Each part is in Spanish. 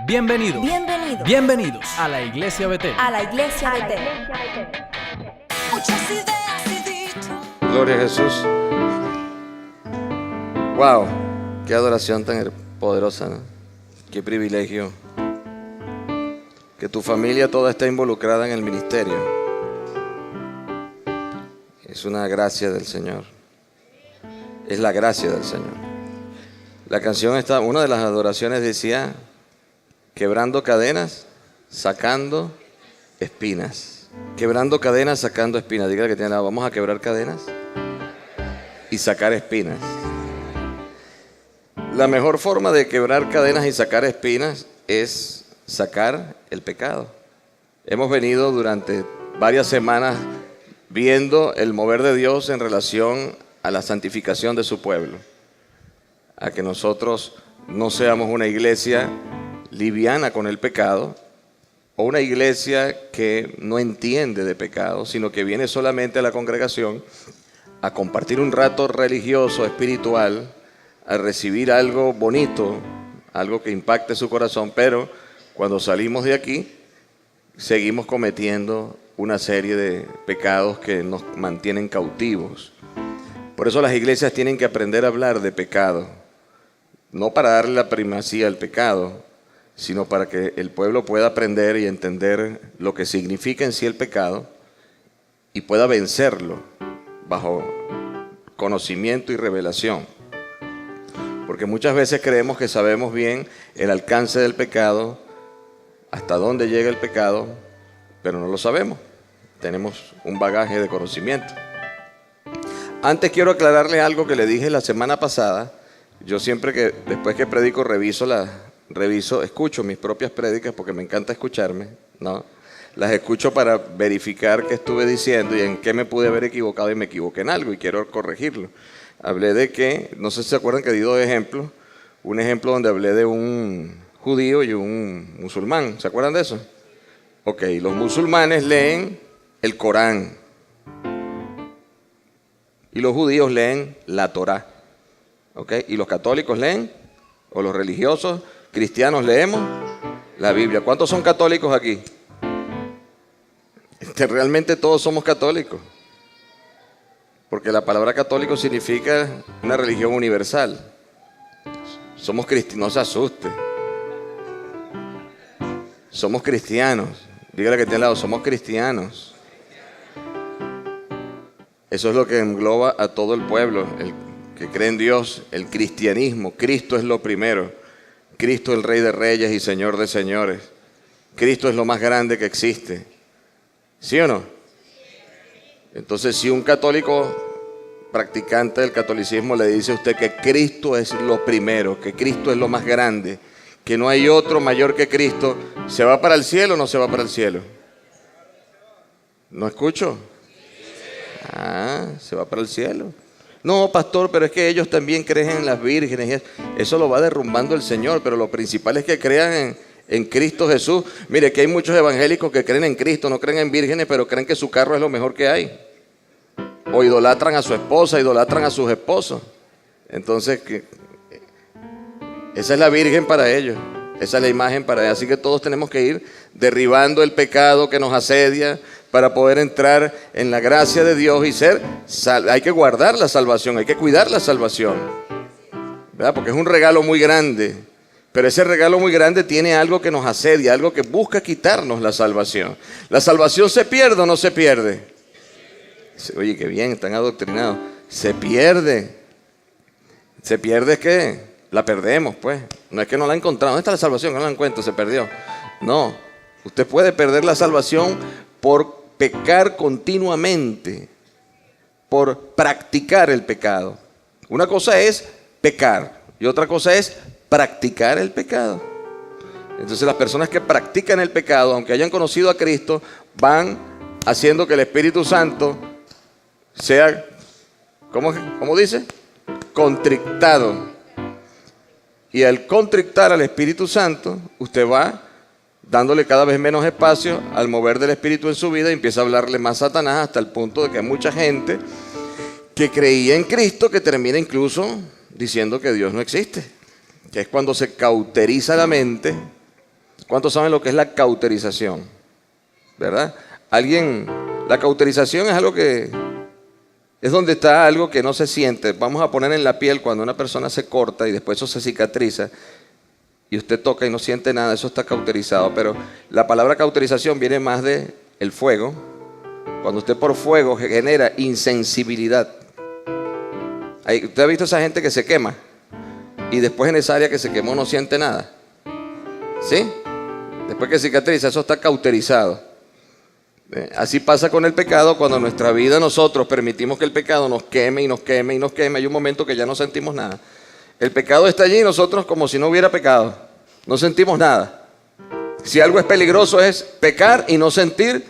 Bienvenidos. Bienvenidos. Bienvenidos a la Iglesia Betel. A la Iglesia Betel. Gloria a Jesús. Wow, qué adoración tan poderosa, ¿no? Qué privilegio que tu familia toda esté involucrada en el ministerio. Es una gracia del Señor. Es la gracia del Señor. La canción está, una de las adoraciones decía: quebrando cadenas, sacando espinas. Quebrando cadenas, sacando espinas. Dígale que tiene al lado, vamos a quebrar cadenas y sacar espinas. La mejor forma de quebrar cadenas y sacar espinas es sacar el pecado. Hemos venido durante varias semanas viendo el mover de Dios en relación a la santificación de su pueblo, a que nosotros no seamos una iglesia liviana con el pecado, o una iglesia que no entiende de pecado, sino que viene solamente a la congregación a compartir un rato religioso, espiritual, a recibir algo bonito, algo que impacte su corazón, pero cuando salimos de aquí, seguimos cometiendo una serie de pecados que nos mantienen cautivos. Por eso las iglesias tienen que aprender a hablar de pecado, no para darle la primacía al pecado, sino para que el pueblo pueda aprender y entender lo que significa en sí el pecado y pueda vencerlo bajo conocimiento y revelación. Porque muchas veces creemos que sabemos bien el alcance del pecado, hasta dónde llega el pecado, pero no lo sabemos. Tenemos un bagaje de conocimiento. Antes quiero aclararle algo que le dije la semana pasada. Yo siempre que, después que predico, escucho mis propias prédicas porque me encanta escucharme, ¿no? Las escucho para verificar qué estuve diciendo y en qué me pude haber equivocado y me equivoqué en algo y quiero corregirlo. Hablé de que, no sé si se acuerdan que di dos ejemplos. Un ejemplo donde hablé de un judío y un musulmán. ¿Se acuerdan de eso? Ok, los musulmanes leen el Corán y los judíos leen la Torá. Ok, y los católicos leen, o los religiosos cristianos leemos la Biblia. ¿Cuántos son católicos aquí? Realmente todos somos católicos. Porque la palabra católico significa una religión universal. Somos cristianos, no se asuste. Somos cristianos. Dígale que tiene al lado, somos cristianos. Eso es lo que engloba a todo el pueblo, el que cree en Dios, el cristianismo. Cristo es lo primero. Cristo es el Rey de Reyes y Señor de Señores. Cristo es lo más grande que existe. ¿Sí o no? Entonces, si un católico practicante del catolicismo le dice a usted que Cristo es lo primero, que Cristo es lo más grande, que no hay otro mayor que Cristo, ¿se va para el cielo o no se va para el cielo? ¿No escucho? Se va para el cielo. No, pastor, pero es que ellos también creen en las vírgenes. Eso lo va derrumbando el Señor, pero lo principal es que crean en Cristo Jesús. Mire, que hay muchos evangélicos que creen en Cristo, no creen en vírgenes, pero creen que su carro es lo mejor que hay. O idolatran a su esposa, idolatran a sus esposos. Entonces, esa es la virgen para ellos. Esa es la imagen para ellos. Así que todos tenemos que ir derribando el pecado que nos asedia para poder entrar en la gracia de Dios y ser salvos. Hay que guardar la salvación, hay que cuidar la salvación, ¿verdad? Porque es un regalo muy grande. Pero ese regalo muy grande tiene algo que nos asedia, algo que busca quitarnos la salvación. ¿La salvación se pierde o no se pierde? Oye, qué bien, están adoctrinados. Se pierde. ¿Se pierde qué? La perdemos, pues. No es que no la encontramos. ¿Dónde está la salvación? No la encuentro, se perdió. No, usted puede perder la salvación por pecar continuamente, por practicar el pecado. Una cosa es pecar y otra cosa es practicar el pecado. Entonces las personas que practican el pecado, aunque hayan conocido a Cristo, van haciendo que el Espíritu Santo sea, ¿cómo dice? Contrictado. Y al contrictar al Espíritu Santo, usted va dándole cada vez menos espacio al mover del Espíritu en su vida y empieza a hablarle más a Satanás, hasta el punto de que hay mucha gente que creía en Cristo que termina incluso diciendo que Dios no existe. Que es cuando se cauteriza la mente ¿Cuántos saben lo que es la cauterización? ¿Verdad? La cauterización es algo que es donde está algo que no se siente. Vamos a poner en la piel cuando una persona se corta y después eso se cicatriza y usted toca y no siente nada, eso está cauterizado. Pero la palabra cauterización viene más de el fuego. Cuando usted por fuego genera insensibilidad. ¿Usted ha visto esa gente que se quema? Y después en esa área que se quemó no siente nada. ¿Sí? Después que cicatriza, eso está cauterizado. Así pasa con el pecado. Cuando en nuestra vida nosotros permitimos que el pecado nos queme y nos queme y nos queme, hay un momento que ya no sentimos nada. El pecado está allí y nosotros como si no hubiera pecado. No sentimos nada. Si algo es peligroso es pecar y no sentir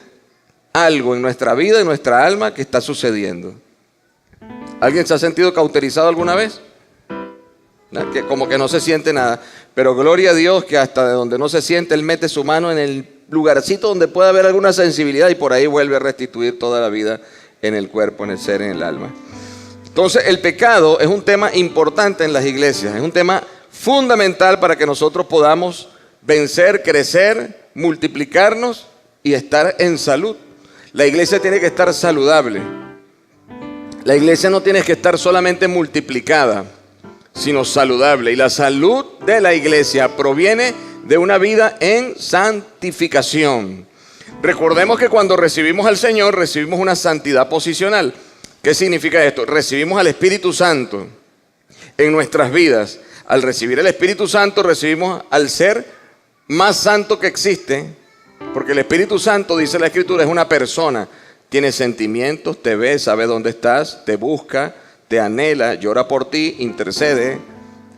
algo en nuestra vida, en nuestra alma que está sucediendo. ¿Alguien se ha sentido cauterizado alguna vez? ¿No? Que como que no se siente nada. Pero gloria a Dios que hasta de donde no se siente, Él mete su mano en el lugarcito donde puede haber alguna sensibilidad y por ahí vuelve a restituir toda la vida en el cuerpo, en el ser, en el alma. Entonces el pecado es un tema importante en las iglesias, es un tema fundamental para que nosotros podamos vencer, crecer, multiplicarnos y estar en salud. La iglesia tiene que estar saludable. La iglesia no tiene que estar solamente multiplicada, sino saludable. Y la salud de la iglesia proviene de una vida en santificación. Recordemos que cuando recibimos al Señor, recibimos una santidad posicional. ¿Qué significa esto? Recibimos al Espíritu Santo en nuestras vidas. Al recibir el Espíritu Santo, recibimos al ser más santo que existe, porque el Espíritu Santo, dice la Escritura, es una persona. Tiene sentimientos, te ve, sabe dónde estás, te busca, te anhela, llora por ti, intercede.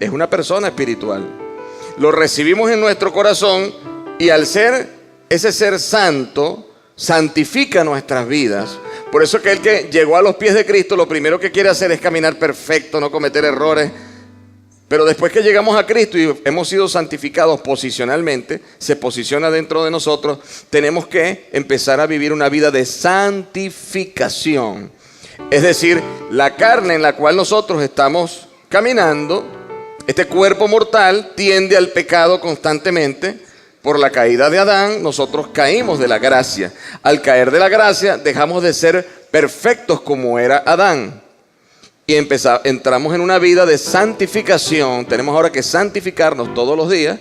Es una persona espiritual. Lo recibimos en nuestro corazón y al ser ese ser santo, santifica nuestras vidas. Por eso que el que llegó a los pies de Cristo, lo primero que quiere hacer es caminar perfecto, no cometer errores. Pero después que llegamos a Cristo y hemos sido santificados posicionalmente, se posiciona dentro de nosotros, tenemos que empezar a vivir una vida de santificación. Es decir, la carne en la cual nosotros estamos caminando, este cuerpo mortal tiende al pecado constantemente. Por la caída de Adán, nosotros caímos de la gracia. Al caer de la gracia, dejamos de ser perfectos como era Adán. Y entramos en una vida de santificación. Tenemos ahora que santificarnos todos los días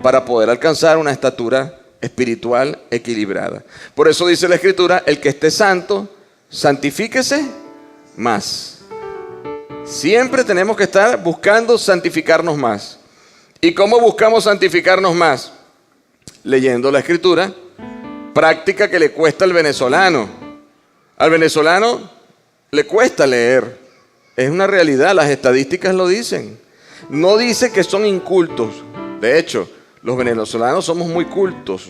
para poder alcanzar una estatura espiritual equilibrada. Por eso dice la Escritura, el que esté santo, santifíquese más. Siempre tenemos que estar buscando santificarnos más. ¿Y cómo buscamos santificarnos más? Leyendo la Escritura, práctica que le cuesta al venezolano. Al venezolano le cuesta leer. Es una realidad, las estadísticas lo dicen. No dice que son incultos. De hecho, los venezolanos somos muy cultos,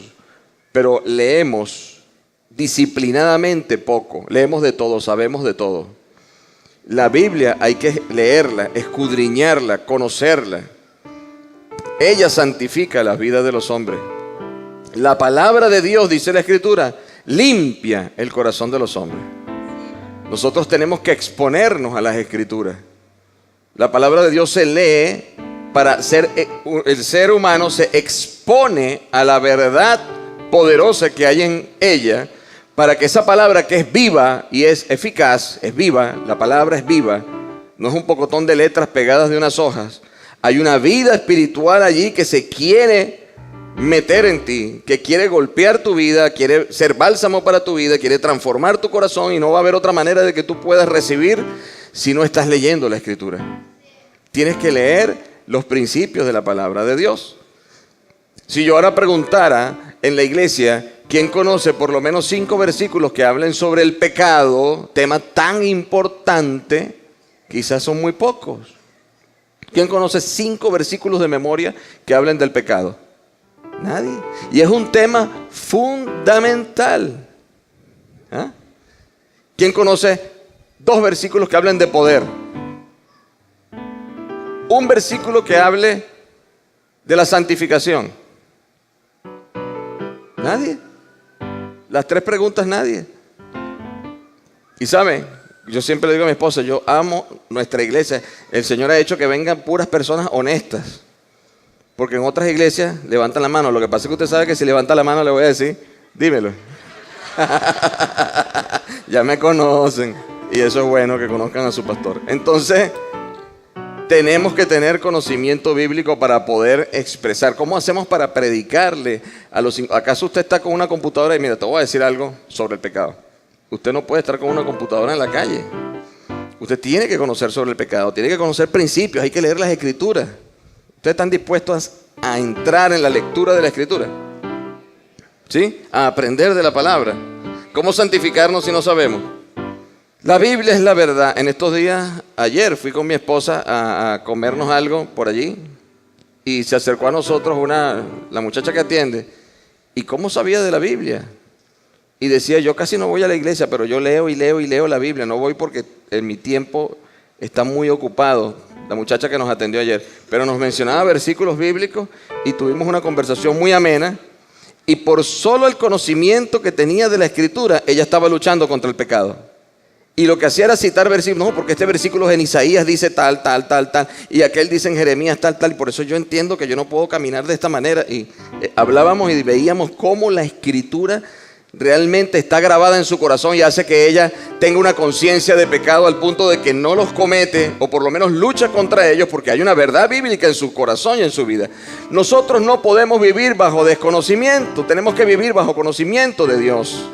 pero leemos disciplinadamente poco. Leemos de todo, sabemos de todo. La Biblia hay que leerla, escudriñarla, conocerla. Ella santifica la vida de los hombres. La palabra de Dios, dice la Escritura, limpia el corazón de los hombres. Nosotros tenemos que exponernos a las Escrituras. La palabra de Dios se lee para ser, el ser humano se expone a la verdad poderosa que hay en ella, para que esa palabra que es viva y es eficaz, es viva, la palabra es viva, no es un pocotón de letras pegadas de unas hojas. Hay una vida espiritual allí que se quiere meter en ti, que quiere golpear tu vida, quiere ser bálsamo para tu vida, quiere transformar tu corazón, y no va a haber otra manera de que tú puedas recibir si no estás leyendo la Escritura. Tienes que leer los principios de la palabra de Dios. Si yo ahora preguntara en la iglesia, ¿quién conoce por lo menos 5 versículos que hablen sobre el pecado, tema tan importante? Quizás son muy pocos. ¿Quién conoce 5 versículos de memoria que hablen del pecado? Nadie. Y es un tema fundamental. ¿Ah? ¿Quién conoce 2 versículos que hablen de poder? Un versículo que hable de la santificación. Nadie. Las 3 preguntas, nadie. Y saben, yo siempre le digo a mi esposa, yo amo nuestra iglesia. El Señor ha hecho que vengan puras personas honestas. Porque en otras iglesias levantan la mano. Lo que pasa es que usted sabe que si levanta la mano le voy a decir, dímelo. Ya me conocen. Y eso es bueno, que conozcan a su pastor. Entonces, tenemos que tener conocimiento bíblico para poder expresar. ¿Cómo hacemos para predicarle a los... ¿Acaso usted está con una computadora y mira, te voy a decir algo sobre el pecado? Usted no puede estar con una computadora en la calle. Usted tiene que conocer sobre el pecado, tiene que conocer principios, hay que leer las escrituras. ¿Ustedes están dispuestos a entrar en la lectura de la escritura? ¿Sí? A aprender de la palabra. ¿Cómo santificarnos si no sabemos? La Biblia es la verdad. En estos días, ayer fui con mi esposa a comernos algo por allí y se acercó a nosotros la muchacha que atiende. ¿Y cómo sabía de la Biblia? Y decía, yo casi no voy a la iglesia, pero yo leo y leo y leo la Biblia. No voy porque en mi tiempo está muy ocupado. La muchacha que nos atendió ayer. Pero nos mencionaba versículos bíblicos y tuvimos una conversación muy amena. Y por solo el conocimiento que tenía de la Escritura, ella estaba luchando contra el pecado. Y lo que hacía era citar versículos. No, porque este versículo en Isaías dice tal, tal, tal, tal. Y aquel dice en Jeremías tal, tal. Y por eso yo entiendo que yo no puedo caminar de esta manera. Y hablábamos y veíamos cómo la Escritura realmente está grabada en su corazón y hace que ella tenga una conciencia de pecado al punto de que no los comete, o por lo menos lucha contra ellos, porque hay una verdad bíblica en su corazón y en su vida. Nosotros no podemos vivir bajo desconocimiento, tenemos que vivir bajo conocimiento de Dios.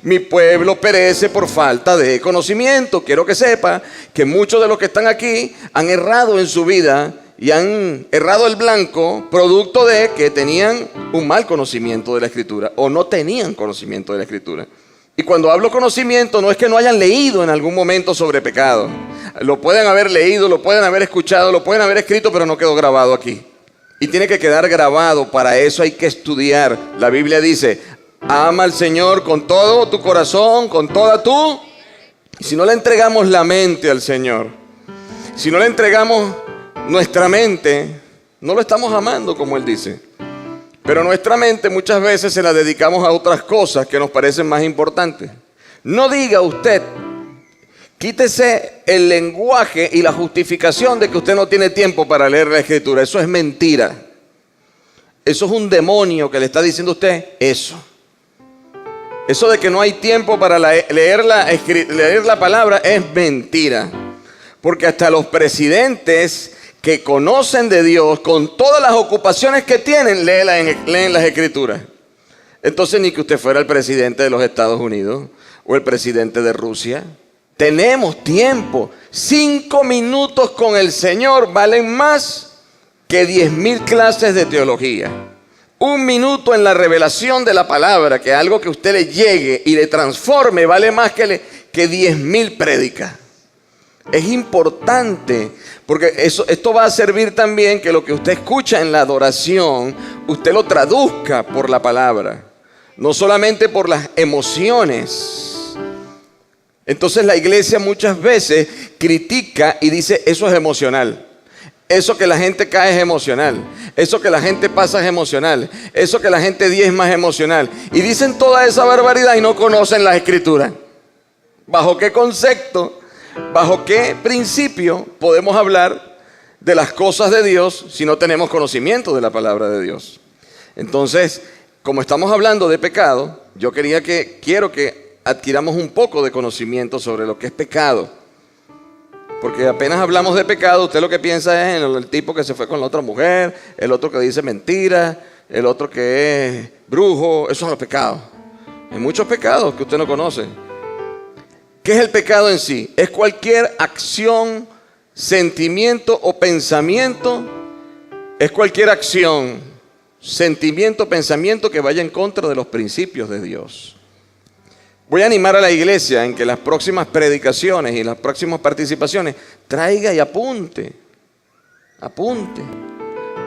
Mi pueblo perece por falta de conocimiento. Quiero que sepa que muchos de los que están aquí han errado en su vida y han errado el blanco producto de que tenían un mal conocimiento de la Escritura o no tenían conocimiento de la Escritura. Y cuando hablo conocimiento no es que no hayan leído en algún momento sobre pecado. Lo pueden haber leído, lo pueden haber escuchado, lo pueden haber escrito, pero no quedó grabado aquí. Y tiene que quedar grabado. Para eso hay que estudiar. La Biblia dice, ama al Señor con todo tu corazón, con toda tu... Y si no le entregamos la mente al Señor, si no le entregamos nuestra mente, no lo estamos amando como Él dice. Pero nuestra mente muchas veces se la dedicamos a otras cosas que nos parecen más importantes. No diga usted, quítese el lenguaje y la justificación de que usted no tiene tiempo para leer la Escritura. Eso es mentira. Eso es un demonio que le está diciendo a usted eso. Eso de que no hay tiempo para leer la palabra es mentira. Porque hasta los presidentes que conocen de Dios, con todas las ocupaciones que tienen, leen las Escrituras. Entonces, ni que usted fuera el presidente de los Estados Unidos o el presidente de Rusia. Tenemos tiempo. 5 minutos con el Señor valen más que 10,000 clases de teología. 1 minuto en la revelación de la palabra, que algo que usted le llegue y le transforme, vale más que 10,000 prédicas. Es importante, porque esto va a servir también que lo que usted escucha en la adoración, usted lo traduzca por la palabra, no solamente por las emociones. Entonces la iglesia muchas veces critica y dice, eso es emocional. Eso que la gente cae es emocional. Eso que la gente pasa es emocional. Eso que la gente diezma es emocional. Y dicen toda esa barbaridad y no conocen las Escrituras. ¿Bajo qué concepto? ¿Bajo qué principio podemos hablar de las cosas de Dios si no tenemos conocimiento de la palabra de Dios? Entonces, como estamos hablando de pecado, quiero que adquiramos un poco de conocimiento sobre lo que es pecado. Porque apenas hablamos de pecado, usted lo que piensa es en el tipo que se fue con la otra mujer, el otro que dice mentiras, el otro que es brujo. Esos son los pecados. Hay muchos pecados que usted no conoce. ¿Qué es el pecado en sí? Es cualquier acción, sentimiento o pensamiento. Es cualquier acción, sentimiento, pensamiento que vaya en contra de los principios de Dios. Voy a animar a la iglesia en que las próximas predicaciones y las próximas participaciones traiga y apunte. Apunte.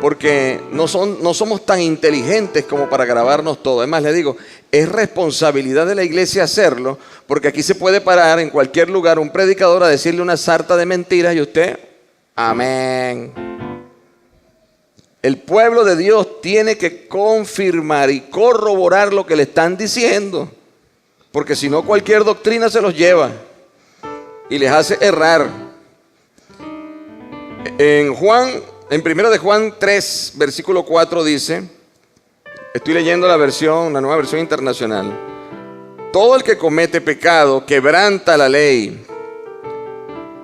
Porque no somos tan inteligentes como para grabarnos todo. Además, le digo, es responsabilidad de la iglesia hacerlo, porque aquí se puede parar en cualquier lugar un predicador a decirle una sarta de mentiras y usted, amén. El pueblo de Dios tiene que confirmar y corroborar lo que le están diciendo. Porque si no, cualquier doctrina se los lleva y les hace errar. En Juan En 1 de Juan 3, versículo 4 dice, estoy leyendo la nueva versión internacional. Todo el que comete pecado quebranta la ley.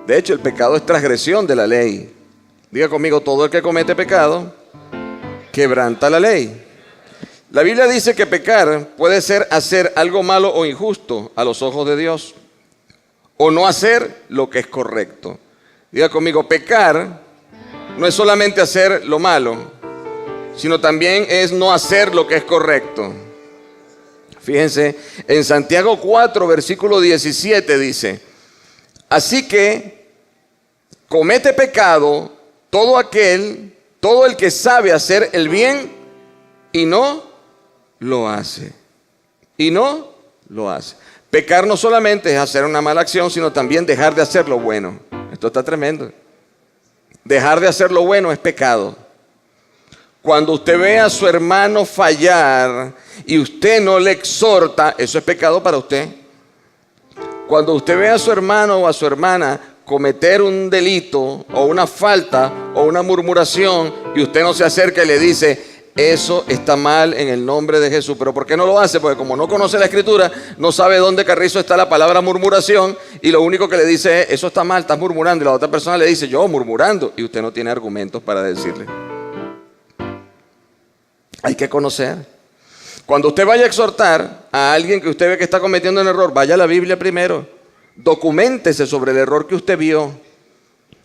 De hecho, el pecado es transgresión de la ley. Diga conmigo, todo el que comete pecado quebranta la ley. La Biblia dice que pecar puede ser hacer algo malo o injusto a los ojos de Dios, o no hacer lo que es correcto. Diga conmigo, pecar no es solamente hacer lo malo, sino también es no hacer lo que es correcto. Fíjense, en Santiago 4, versículo 17 dice, así que comete pecado todo el que sabe hacer el bien y no lo hace. Y no lo hace. Pecar no solamente es hacer una mala acción, sino también dejar de hacer lo bueno. Esto está tremendo. Dejar de hacer lo bueno es pecado. Cuando usted ve a su hermano fallar y usted no le exhorta, eso es pecado para usted. Cuando usted ve a su hermano o a su hermana cometer un delito o una falta o una murmuración y usted no se acerca y le dice, eso está mal en el nombre de Jesús. ¿Pero por qué no lo hace? Porque como no conoce la Escritura, no sabe dónde carrizo está la palabra murmuración y lo único que le dice es, eso está mal, estás murmurando. Y la otra persona le dice, yo murmurando. Y usted no tiene argumentos para decirle. Hay que conocer. Cuando usted vaya a exhortar a alguien que usted ve que está cometiendo un error, vaya a la Biblia primero. Documéntese sobre el error que usted vio.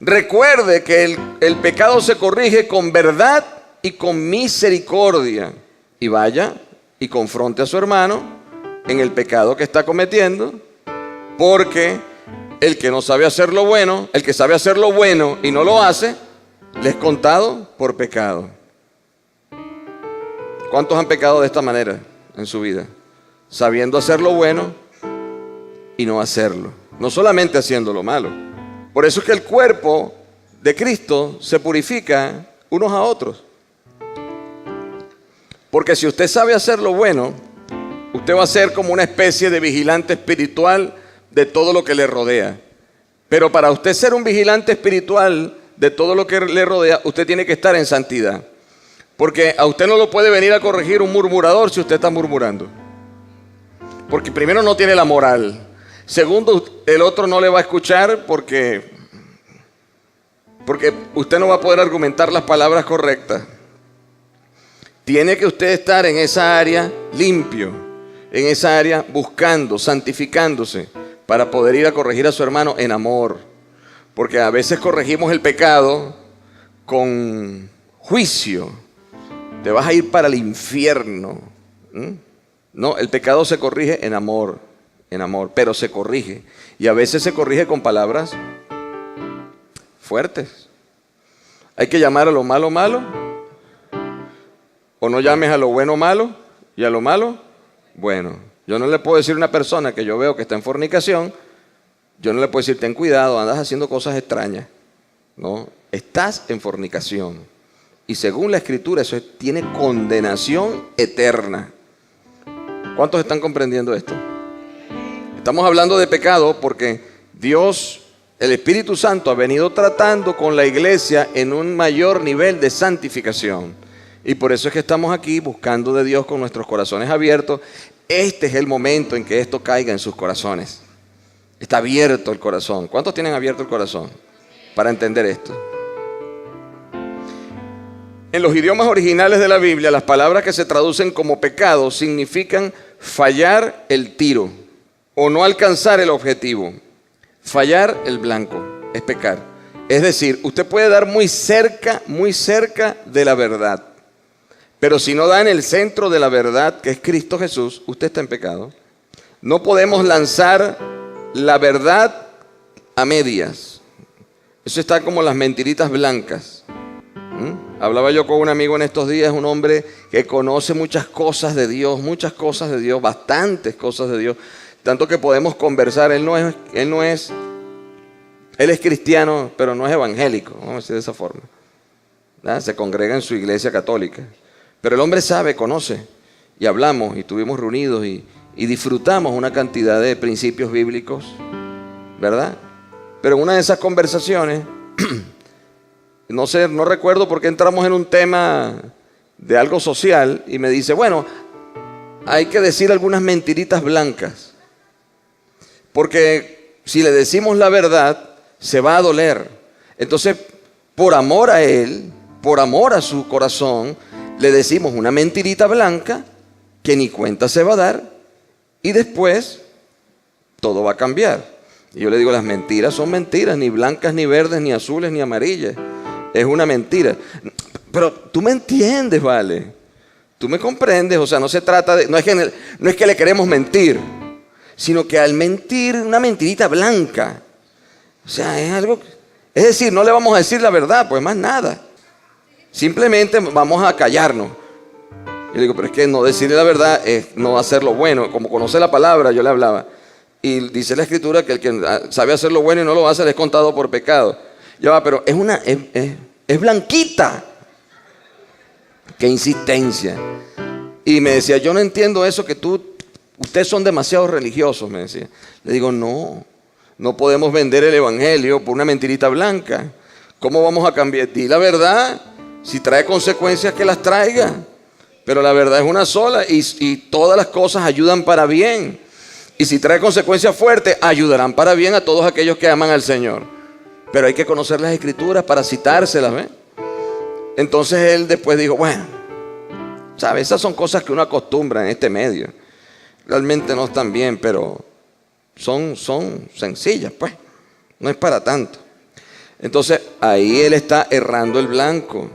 Recuerde que el pecado se corrige con verdad y con misericordia. Y vaya y confronte a su hermano en el pecado que está cometiendo. Porque el que no sabe hacer lo bueno, el que sabe hacer lo bueno y no lo hace, le es contado por pecado. ¿Cuántos han pecado de esta manera en su vida? Sabiendo hacer lo bueno y no hacerlo. No solamente haciendo lo malo. Por eso es que el cuerpo de Cristo se purifica unos a otros. Porque si usted sabe hacer lo bueno, usted va a ser como una especie de vigilante espiritual de todo lo que le rodea. Pero para usted ser un vigilante espiritual de todo lo que le rodea, usted tiene que estar en santidad. Porque a usted no lo puede venir a corregir un murmurador si usted está murmurando. Porque primero no tiene la moral. Segundo, el otro no le va a escuchar porque usted no va a poder argumentar las palabras correctas. Tiene que usted estar en esa área limpio, en esa área buscando, santificándose, para poder ir a corregir a su hermano en amor. Porque a veces corregimos el pecado con juicio. Te vas a ir para el infierno. No, el pecado se corrige en amor, pero se corrige. Y a veces se corrige con palabras fuertes. Hay que llamar a lo malo malo, o no llames a lo bueno malo y a lo malo bueno. Yo no le puedo decir a una persona que yo veo que está en fornicación, yo no le puedo decir, ten cuidado, andas haciendo cosas extrañas. No, estás en fornicación. Y según la Escritura, eso tiene condenación eterna. ¿Cuántos están comprendiendo esto? Estamos hablando de pecado porque Dios, el Espíritu Santo, ha venido tratando con la iglesia en un mayor nivel de santificación. Y por eso es que estamos aquí buscando de Dios con nuestros corazones abiertos. Este es el momento en que esto caiga en sus corazones. Está abierto el corazón. ¿Cuántos tienen abierto el corazón para entender esto? En los idiomas originales de la Biblia, las palabras que se traducen como pecado significan fallar el tiro o no alcanzar el objetivo. Fallar el blanco es pecar. Es decir, usted puede dar muy cerca de la verdad. Pero si no da en el centro de la verdad, que es Cristo Jesús, usted está en pecado. No podemos lanzar la verdad a medias. Eso está como las mentiritas blancas. Hablaba yo con un amigo en estos días, un hombre que conoce muchas cosas de Dios, bastantes cosas de Dios, tanto que podemos conversar. Él es cristiano, pero no es evangélico, vamos a decir de esa forma. Se congrega en su iglesia católica, pero el hombre sabe, conoce, y hablamos, y estuvimos reunidos, y disfrutamos una cantidad de principios bíblicos, ¿verdad? Pero en una de esas conversaciones no sé, no recuerdo por qué entramos en un tema de algo social y me dice, bueno, hay que decir algunas mentiritas blancas, porque si le decimos la verdad, se va a doler. Entonces, por amor a él, por amor a su corazón, le decimos una mentirita blanca que ni cuenta se va a dar y después todo va a cambiar. Y yo le digo, las mentiras son mentiras, ni blancas, ni verdes, ni azules, ni amarillas. Es una mentira. Pero tú me entiendes, vale. Tú me comprendes. O sea, no se trata de... No es que le queremos mentir, sino que al mentir, una mentirita blanca. O sea, es algo... Es decir, no le vamos a decir la verdad, pues más nada. Simplemente vamos a callarnos. Yo digo, pero es que no decirle la verdad es no hacer lo bueno. Como conoce la palabra, yo le hablaba. Y dice la Escritura que el que sabe hacer lo bueno y no lo hace le es contado por pecado. Ya va, pero es blanquita. Qué insistencia. Y me decía, yo no entiendo eso que ustedes son demasiado religiosos, me decía. Le digo, no podemos vender el evangelio por una mentirita blanca. ¿Cómo vamos a cambiar? Di la verdad, si trae consecuencias que las traiga. Pero la verdad es una sola y todas las cosas ayudan para bien. Y si trae consecuencias fuertes, ayudarán para bien a todos aquellos que aman al Señor. Pero hay que conocer las Escrituras para citárselas, ¿ves? Entonces él después dijo, bueno, ¿sabes? Esas son cosas que uno acostumbra en este medio. Realmente no están bien, pero son sencillas, pues. No es para tanto. Entonces ahí él está errando el blanco.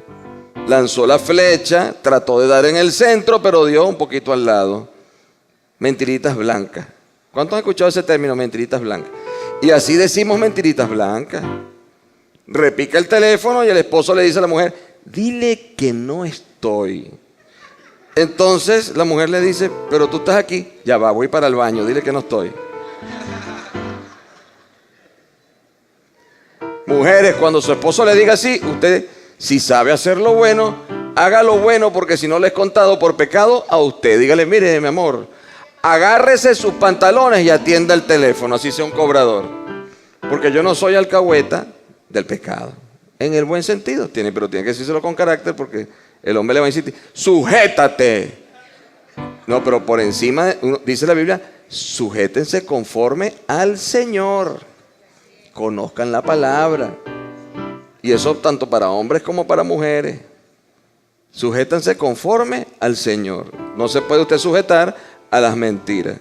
Lanzó la flecha, trató de dar en el centro, pero dio un poquito al lado. Mentiritas blancas. ¿Cuántos han escuchado ese término, mentiritas blancas? Y así decimos mentiritas blancas. Repica el teléfono y el esposo le dice a la mujer, dile que no estoy. Entonces la mujer le dice, pero tú estás aquí. Ya va, voy para el baño, dile que no estoy. Mujeres, cuando su esposo le diga así, usted, si sabe hacer lo bueno, haga lo bueno, porque si no le es contado por pecado a usted. Dígale, mire, mi amor, agárrese sus pantalones y atienda el teléfono, así sea un cobrador. Porque yo no soy alcahueta del pecado. En el buen sentido, pero tiene que decírselo con carácter, porque el hombre le va a insistir, sujétate. No, pero por encima, dice la Biblia, sujétense conforme al Señor. Conozcan la palabra. Y eso tanto para hombres como para mujeres. Sujétanse conforme al Señor. No se puede usted sujetar a las mentiras.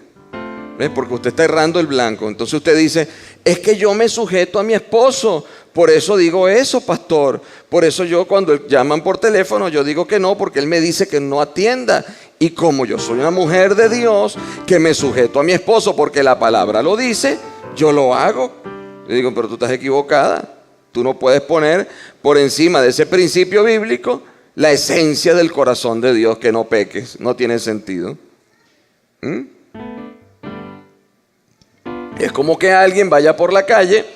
¿Ves? Porque usted está errando el blanco. Entonces usted dice, es que yo me sujeto a mi esposo. Por eso digo eso, pastor. Por eso yo cuando llaman por teléfono, yo digo que no, porque él me dice que no atienda. Y como yo soy una mujer de Dios, que me sujeto a mi esposo porque la palabra lo dice, yo lo hago. Le digo, pero tú estás equivocada. Tú no puedes poner por encima de ese principio bíblico la esencia del corazón de Dios, que no peques. No tiene sentido. Es como que alguien vaya por la calle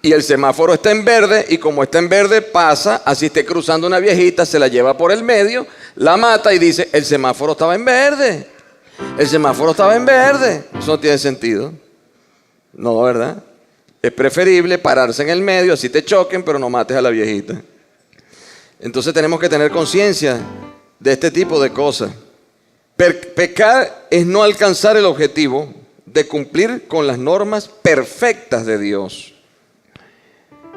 y el semáforo está en verde, y como está en verde pasa, así esté cruzando una viejita, se la lleva por el medio, la mata y dice, el semáforo estaba en verde. El semáforo estaba en verde. Eso no tiene sentido. No, ¿verdad? Es preferible pararse en el medio, así te choquen, pero no mates a la viejita. Entonces tenemos que tener conciencia de este tipo de cosas. Pecar es no alcanzar el objetivo de cumplir con las normas perfectas de Dios.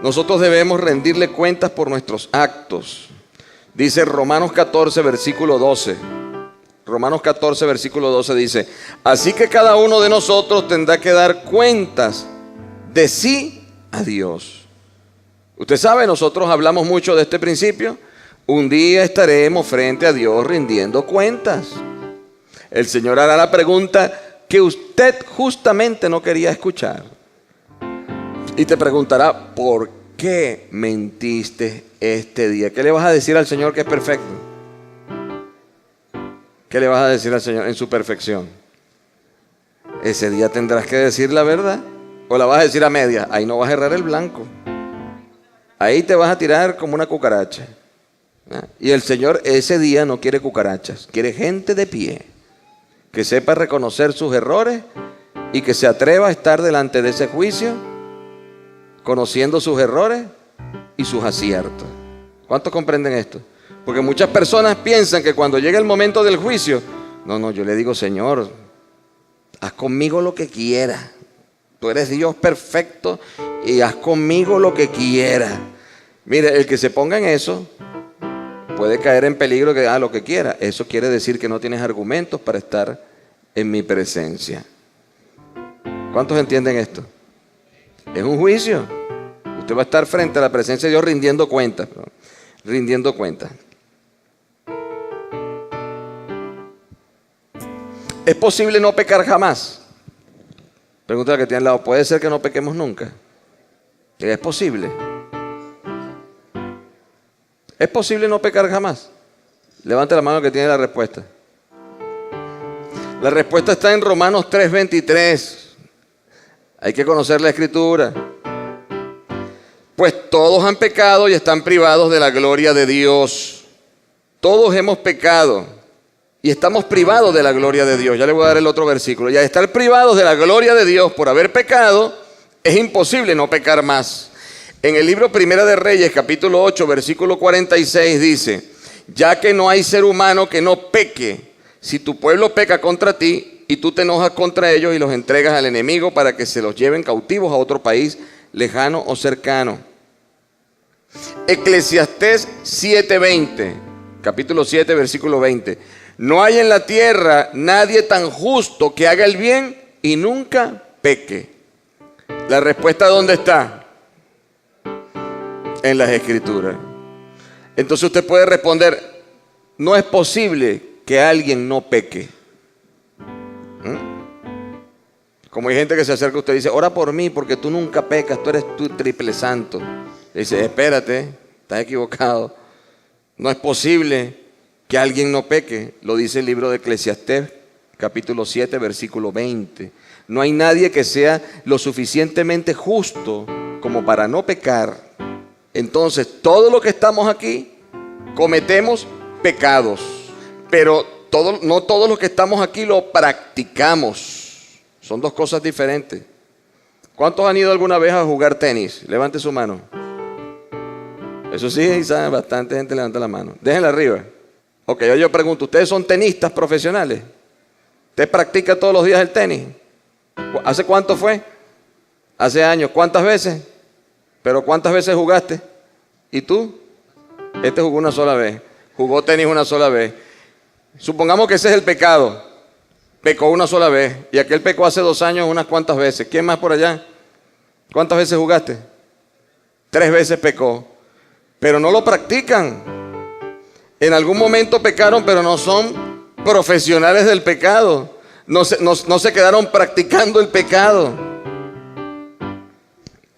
Nosotros debemos rendirle cuentas por nuestros actos. Dice Romanos 14, versículo 12. Romanos 14, versículo 12 dice, así que cada uno de nosotros tendrá que dar cuentas de sí a Dios. Usted sabe, nosotros hablamos mucho de este principio. Un día estaremos frente a Dios rindiendo cuentas. El Señor hará la pregunta que usted justamente no quería escuchar. Y te preguntará, ¿por qué mentiste este día? ¿Qué le vas a decir al Señor que es perfecto? ¿Qué le vas a decir al Señor en su perfección? Ese día tendrás que decir la verdad. ¿O la vas a decir a media? Ahí no vas a errar el blanco. Ahí te vas a tirar como una cucaracha. Y el Señor ese día no quiere cucarachas, quiere gente de pie, que sepa reconocer sus errores y que se atreva a estar delante de ese juicio, conociendo sus errores y sus aciertos. ¿Cuántos comprenden esto? Porque muchas personas piensan que cuando llega el momento del juicio, no, yo le digo, Señor, haz conmigo lo que quieras. Tú eres Dios perfecto y haz conmigo lo que quieras. Mire, el que se ponga en eso puede caer en peligro que haga lo que quiera. Eso quiere decir que no tienes argumentos para estar en mi presencia. ¿Cuántos entienden esto? Es un juicio. Usted va a estar frente a la presencia de Dios rindiendo cuentas. Rindiendo cuentas. ¿Es posible no pecar jamás? Pregúntale al que tiene al lado. ¿Puede ser que no pequemos nunca? ¿Es posible? ¿Es posible no pecar jamás? Levante la mano que tiene la respuesta. La respuesta está en Romanos 3:23. Hay que conocer la Escritura. Pues todos han pecado y están privados de la gloria de Dios. Todos hemos pecado y estamos privados de la gloria de Dios. Ya le voy a dar el otro versículo. Y al estar privados de la gloria de Dios por haber pecado, es imposible no pecar más. En el libro Primera de Reyes, capítulo 8, versículo 46, dice: ya que no hay ser humano que no peque, si tu pueblo peca contra ti y tú te enojas contra ellos y los entregas al enemigo para que se los lleven cautivos a otro país lejano o cercano. Eclesiastés 7:20, capítulo 7, versículo 20. No hay en la tierra nadie tan justo que haga el bien y nunca peque. La respuesta, ¿dónde está? En las Escrituras. Entonces usted puede responder: no es posible que alguien no peque. Como hay gente que se acerca a usted y dice: ora por mí porque tú nunca pecas, tú eres tu triple santo. Le dice: espérate, estás equivocado. No es posible que alguien no peque. Lo dice el libro de Eclesiastés, capítulo 7, versículo 20. No hay nadie que sea lo suficientemente justo como para no pecar. Entonces, todos los que estamos aquí cometemos pecados, pero no todos los que estamos aquí lo practicamos. Son dos cosas diferentes. ¿Cuántos han ido alguna vez a jugar tenis? Levante su mano. Eso sí, saben, bastante gente levanta la mano. Déjenla arriba. Ok, yo pregunto, ¿ustedes son tenistas profesionales? ¿Usted practica todos los días el tenis? ¿Hace cuánto fue? Hace años. ¿Cuántas veces? ¿Pero cuántas veces jugaste? ¿Y tú? Este jugó una sola vez. Jugó tenis una sola vez. Supongamos que ese es el pecado. Pecó una sola vez. Y aquel pecó hace 2 años unas cuantas veces. ¿Quién más por allá? ¿Cuántas veces jugaste? 3 veces pecó. Pero no lo practican. En algún momento pecaron, pero no son profesionales del pecado. No se quedaron practicando el pecado.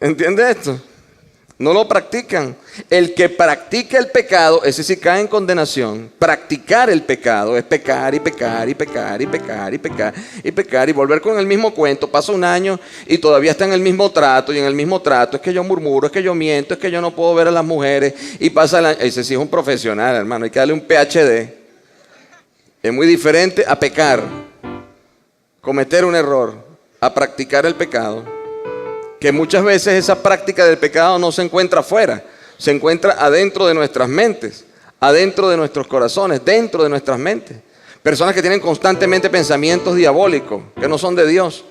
¿Entiende esto? No lo practican. El que practica el pecado, ese sí cae en condenación. Practicar el pecado es pecar y pecar y pecar y pecar y pecar y pecar y volver con el mismo cuento. Pasa 1 año y todavía está en el mismo trato y en el mismo trato. Es que yo murmuro, es que yo miento, es que yo no puedo ver a las mujeres. Y pasa el año. Ese sí es un profesional, hermano. Hay que darle un PhD. Es muy diferente a pecar, cometer un error, a practicar el pecado. Que muchas veces esa práctica del pecado no se encuentra afuera, se encuentra adentro de nuestras mentes, adentro de nuestros corazones, dentro de nuestras mentes. Personas que tienen constantemente pensamientos diabólicos, que no son de Dios.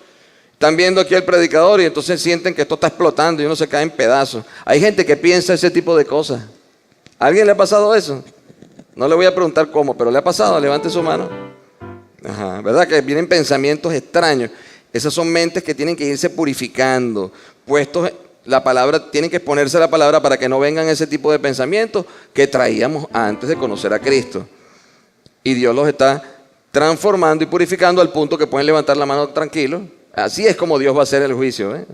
Están viendo aquí al predicador y entonces sienten que esto está explotando y uno se cae en pedazos. Hay gente que piensa ese tipo de cosas. ¿A alguien le ha pasado eso? No le voy a preguntar cómo, pero le ha pasado. Levante su mano. Ajá, ¿verdad? Que vienen pensamientos extraños. Esas son mentes que tienen que irse purificando, puestos la palabra, tienen que exponerse a la palabra para que no vengan ese tipo de pensamientos que traíamos antes de conocer a Cristo. Y Dios los está transformando y purificando al punto que pueden levantar la mano tranquilos. Así es como Dios va a hacer el juicio, ¿eh?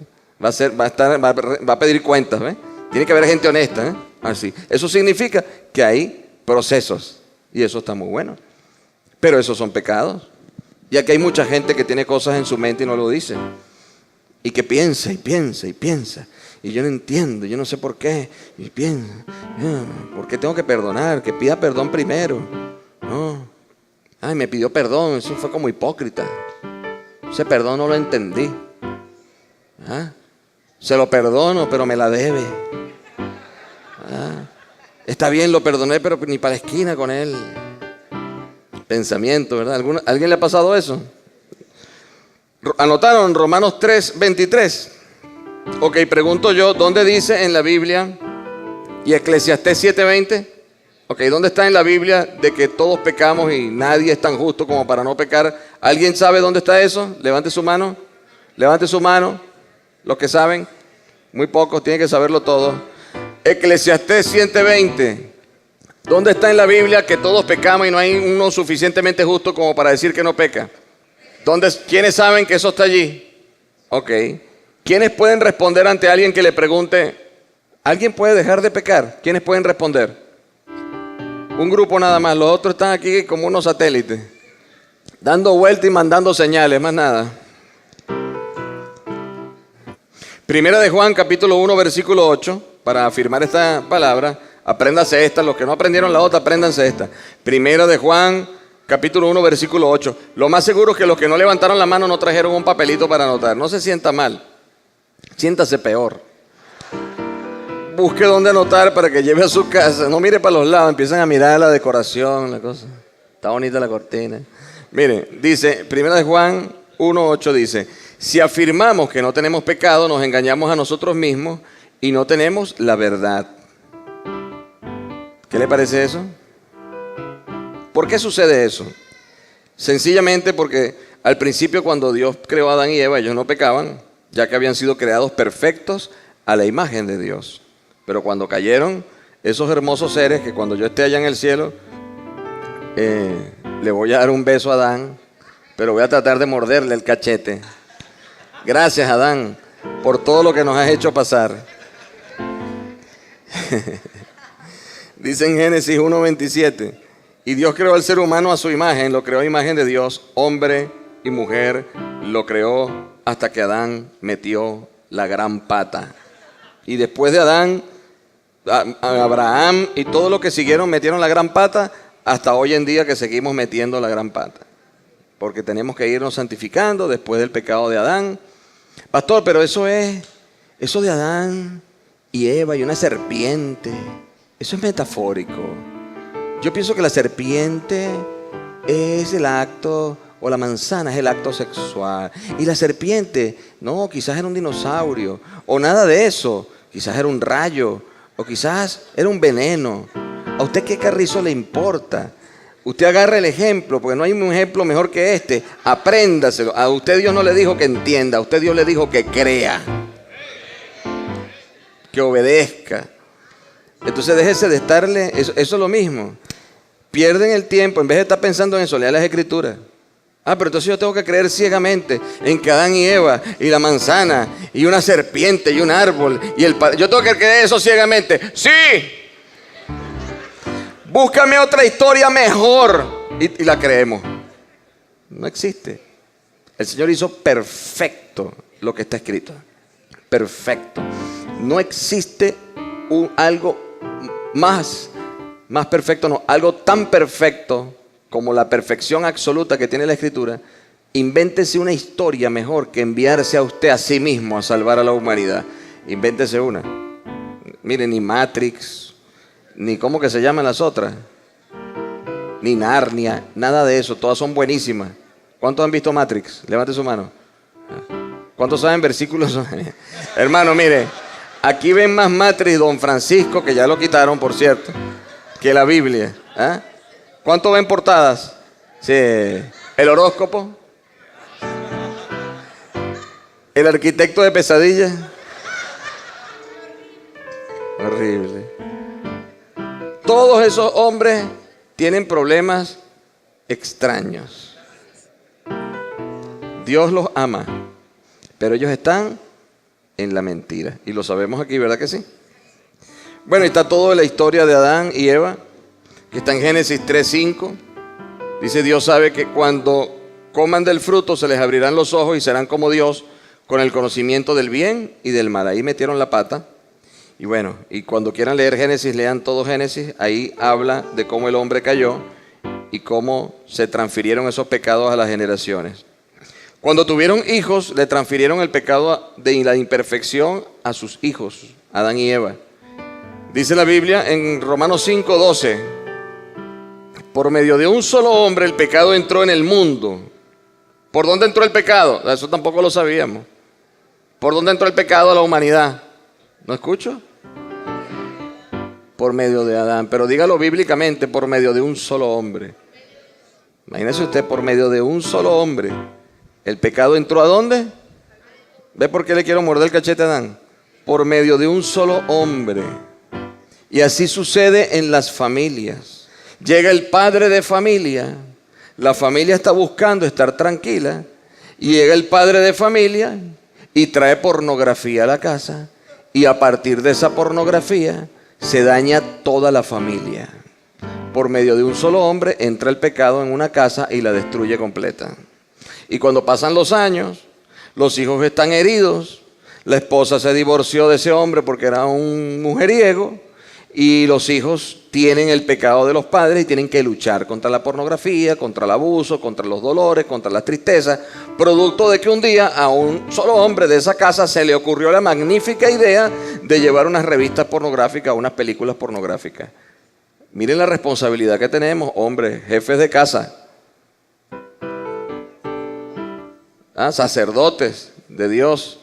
Va a pedir cuentas, ¿eh? Tiene que haber gente honesta, ¿eh? Así. Eso significa que hay procesos y eso está muy bueno. Pero esos son pecados. Y aquí hay mucha gente que tiene cosas en su mente y no lo dice. Y que piensa y piensa y piensa. Y yo no entiendo, yo no sé por qué. Y piensa, ¿por qué tengo que perdonar? Que pida perdón primero. No. Ay, me pidió perdón, eso fue como hipócrita. Ese perdón no lo entendí. ¿Ah? Se lo perdono, pero me la debe. Está bien, lo perdoné, pero ni para la esquina con él. Pensamiento, ¿verdad? ¿Alguien le ha pasado eso? ¿Anotaron Romanos 3:23? Ok, pregunto yo, ¿dónde dice en la Biblia y Eclesiastés 7:20? Ok, ¿dónde está en la Biblia de que todos pecamos y nadie es tan justo como para no pecar? ¿Alguien sabe dónde está eso? Levante su mano. Levante su mano. Los que saben, muy pocos, tienen que saberlo todo. Eclesiastés 7:20. ¿Dónde está en la Biblia que todos pecamos y no hay uno suficientemente justo como para decir que no peca? ¿Quiénes saben que eso está allí? Ok. ¿Quiénes pueden responder ante alguien que le pregunte, ¿alguien puede dejar de pecar? ¿Quiénes pueden responder? Un grupo nada más, los otros están aquí como unos satélites, dando vueltas y mandando señales, más nada. Primera de Juan, capítulo 1, versículo 8, para afirmar esta palabra, apréndase esta, los que no aprendieron la otra, apréndanse esta. Primera de Juan, capítulo 1, versículo 8. Lo más seguro es que los que no levantaron la mano no trajeron un papelito para anotar. No se sienta mal, siéntase peor. Busque dónde anotar para que lleve a su casa. No mire para los lados, empiezan a mirar la decoración, la cosa. Está bonita la cortina. Mire, dice, Primera de Juan 1:8 dice, si afirmamos que no tenemos pecado, nos engañamos a nosotros mismos y no tenemos la verdad. ¿Qué le parece eso? ¿Por qué sucede eso? Sencillamente porque al principio cuando Dios creó a Adán y Eva, ellos no pecaban, ya que habían sido creados perfectos a la imagen de Dios. Pero cuando cayeron, esos hermosos seres que cuando yo esté allá en el cielo, le voy a dar un beso a Adán, pero voy a tratar de morderle el cachete. Gracias, Adán, por todo lo que nos has hecho pasar. Dice en Génesis 1:27, y Dios creó al ser humano a su imagen, lo creó a imagen de Dios, hombre y mujer, lo creó hasta que Adán metió la gran pata. Y después de Adán, Abraham y todos los que siguieron metieron la gran pata, hasta hoy en día que seguimos metiendo la gran pata. Porque tenemos que irnos santificando después del pecado de Adán. Pastor, pero eso de Adán y Eva y una serpiente, eso es metafórico. Yo pienso que la serpiente es el acto, o la manzana es el acto sexual. Y la serpiente, no, quizás era un dinosaurio, o nada de eso. Quizás era un rayo, o quizás era un veneno. ¿A usted qué carrizo le importa? Usted agarra el ejemplo, porque no hay un ejemplo mejor que este. Apréndaselo. A usted Dios no le dijo que entienda, a usted Dios le dijo que crea, que obedezca. Entonces déjese de estarle, eso es lo mismo. Pierden el tiempo, en vez de estar pensando en eso, lea las Escrituras. Pero entonces yo tengo que creer ciegamente en que Adán y Eva y la manzana y una serpiente y un árbol y yo tengo que creer eso ciegamente. ¡Sí! Búscame otra historia mejor y la creemos. No existe. El Señor hizo perfecto lo que está escrito. Perfecto. No existe algo más perfecto, no, algo tan perfecto como la perfección absoluta que tiene la Escritura. Invéntese una historia mejor que enviarse a usted a sí mismo a salvar a la humanidad. Invéntese una. Mire, ni Matrix, ni cómo que se llaman las otras, ni Narnia, nada de eso, todas son buenísimas. ¿Cuántos han visto Matrix? Levante su mano. ¿Cuántos saben versículos? Hermano, mire, aquí ven más Matrix Don Francisco, que ya lo quitaron, por cierto, que la Biblia. ¿Cuánto ven portadas? Sí. ¿El horóscopo? ¿El arquitecto de pesadillas? Horrible. Todos esos hombres tienen problemas extraños. Dios los ama, pero ellos están en la mentira. Y lo sabemos aquí, ¿verdad que sí? Bueno, y está toda la historia de Adán y Eva, que está en Génesis 3:5. Dice, Dios sabe que cuando coman del fruto se les abrirán los ojos y serán como Dios, con el conocimiento del bien y del mal. Ahí metieron la pata. Y bueno, y cuando quieran leer Génesis, lean todo Génesis. Ahí habla de cómo el hombre cayó y cómo se transfirieron esos pecados a las generaciones. Cuando tuvieron hijos, le transfirieron el pecado de la imperfección a sus hijos, Adán y Eva. Dice la Biblia en Romanos 5:12, por medio de un solo hombre el pecado entró en el mundo. ¿Por dónde entró el pecado? Eso tampoco lo sabíamos. ¿Por dónde entró el pecado a la humanidad? ¿No escucho? Por medio de Adán, pero dígalo bíblicamente, por medio de un solo hombre. Imagínese usted, por medio de un solo hombre. ¿El pecado entró a dónde? ¿Ve por qué le quiero morder el cachete a Adán? Por medio de un solo hombre. Y así sucede en las familias. Llega el padre de familia, la familia está buscando estar tranquila, y llega el padre de familia y trae pornografía a la casa, y a partir de esa pornografía se daña toda la familia. Por medio de un solo hombre entra el pecado en una casa y la destruye completa. Y cuando pasan los años, los hijos están heridos, la esposa se divorció de ese hombre porque era un mujeriego, y los hijos tienen el pecado de los padres y tienen que luchar contra la pornografía, contra el abuso, contra los dolores, contra las tristezas, producto de que un día a un solo hombre de esa casa se le ocurrió la magnífica idea de llevar unas revistas pornográficas, unas películas pornográficas. Miren la responsabilidad que tenemos, hombres, jefes de casa, sacerdotes de Dios.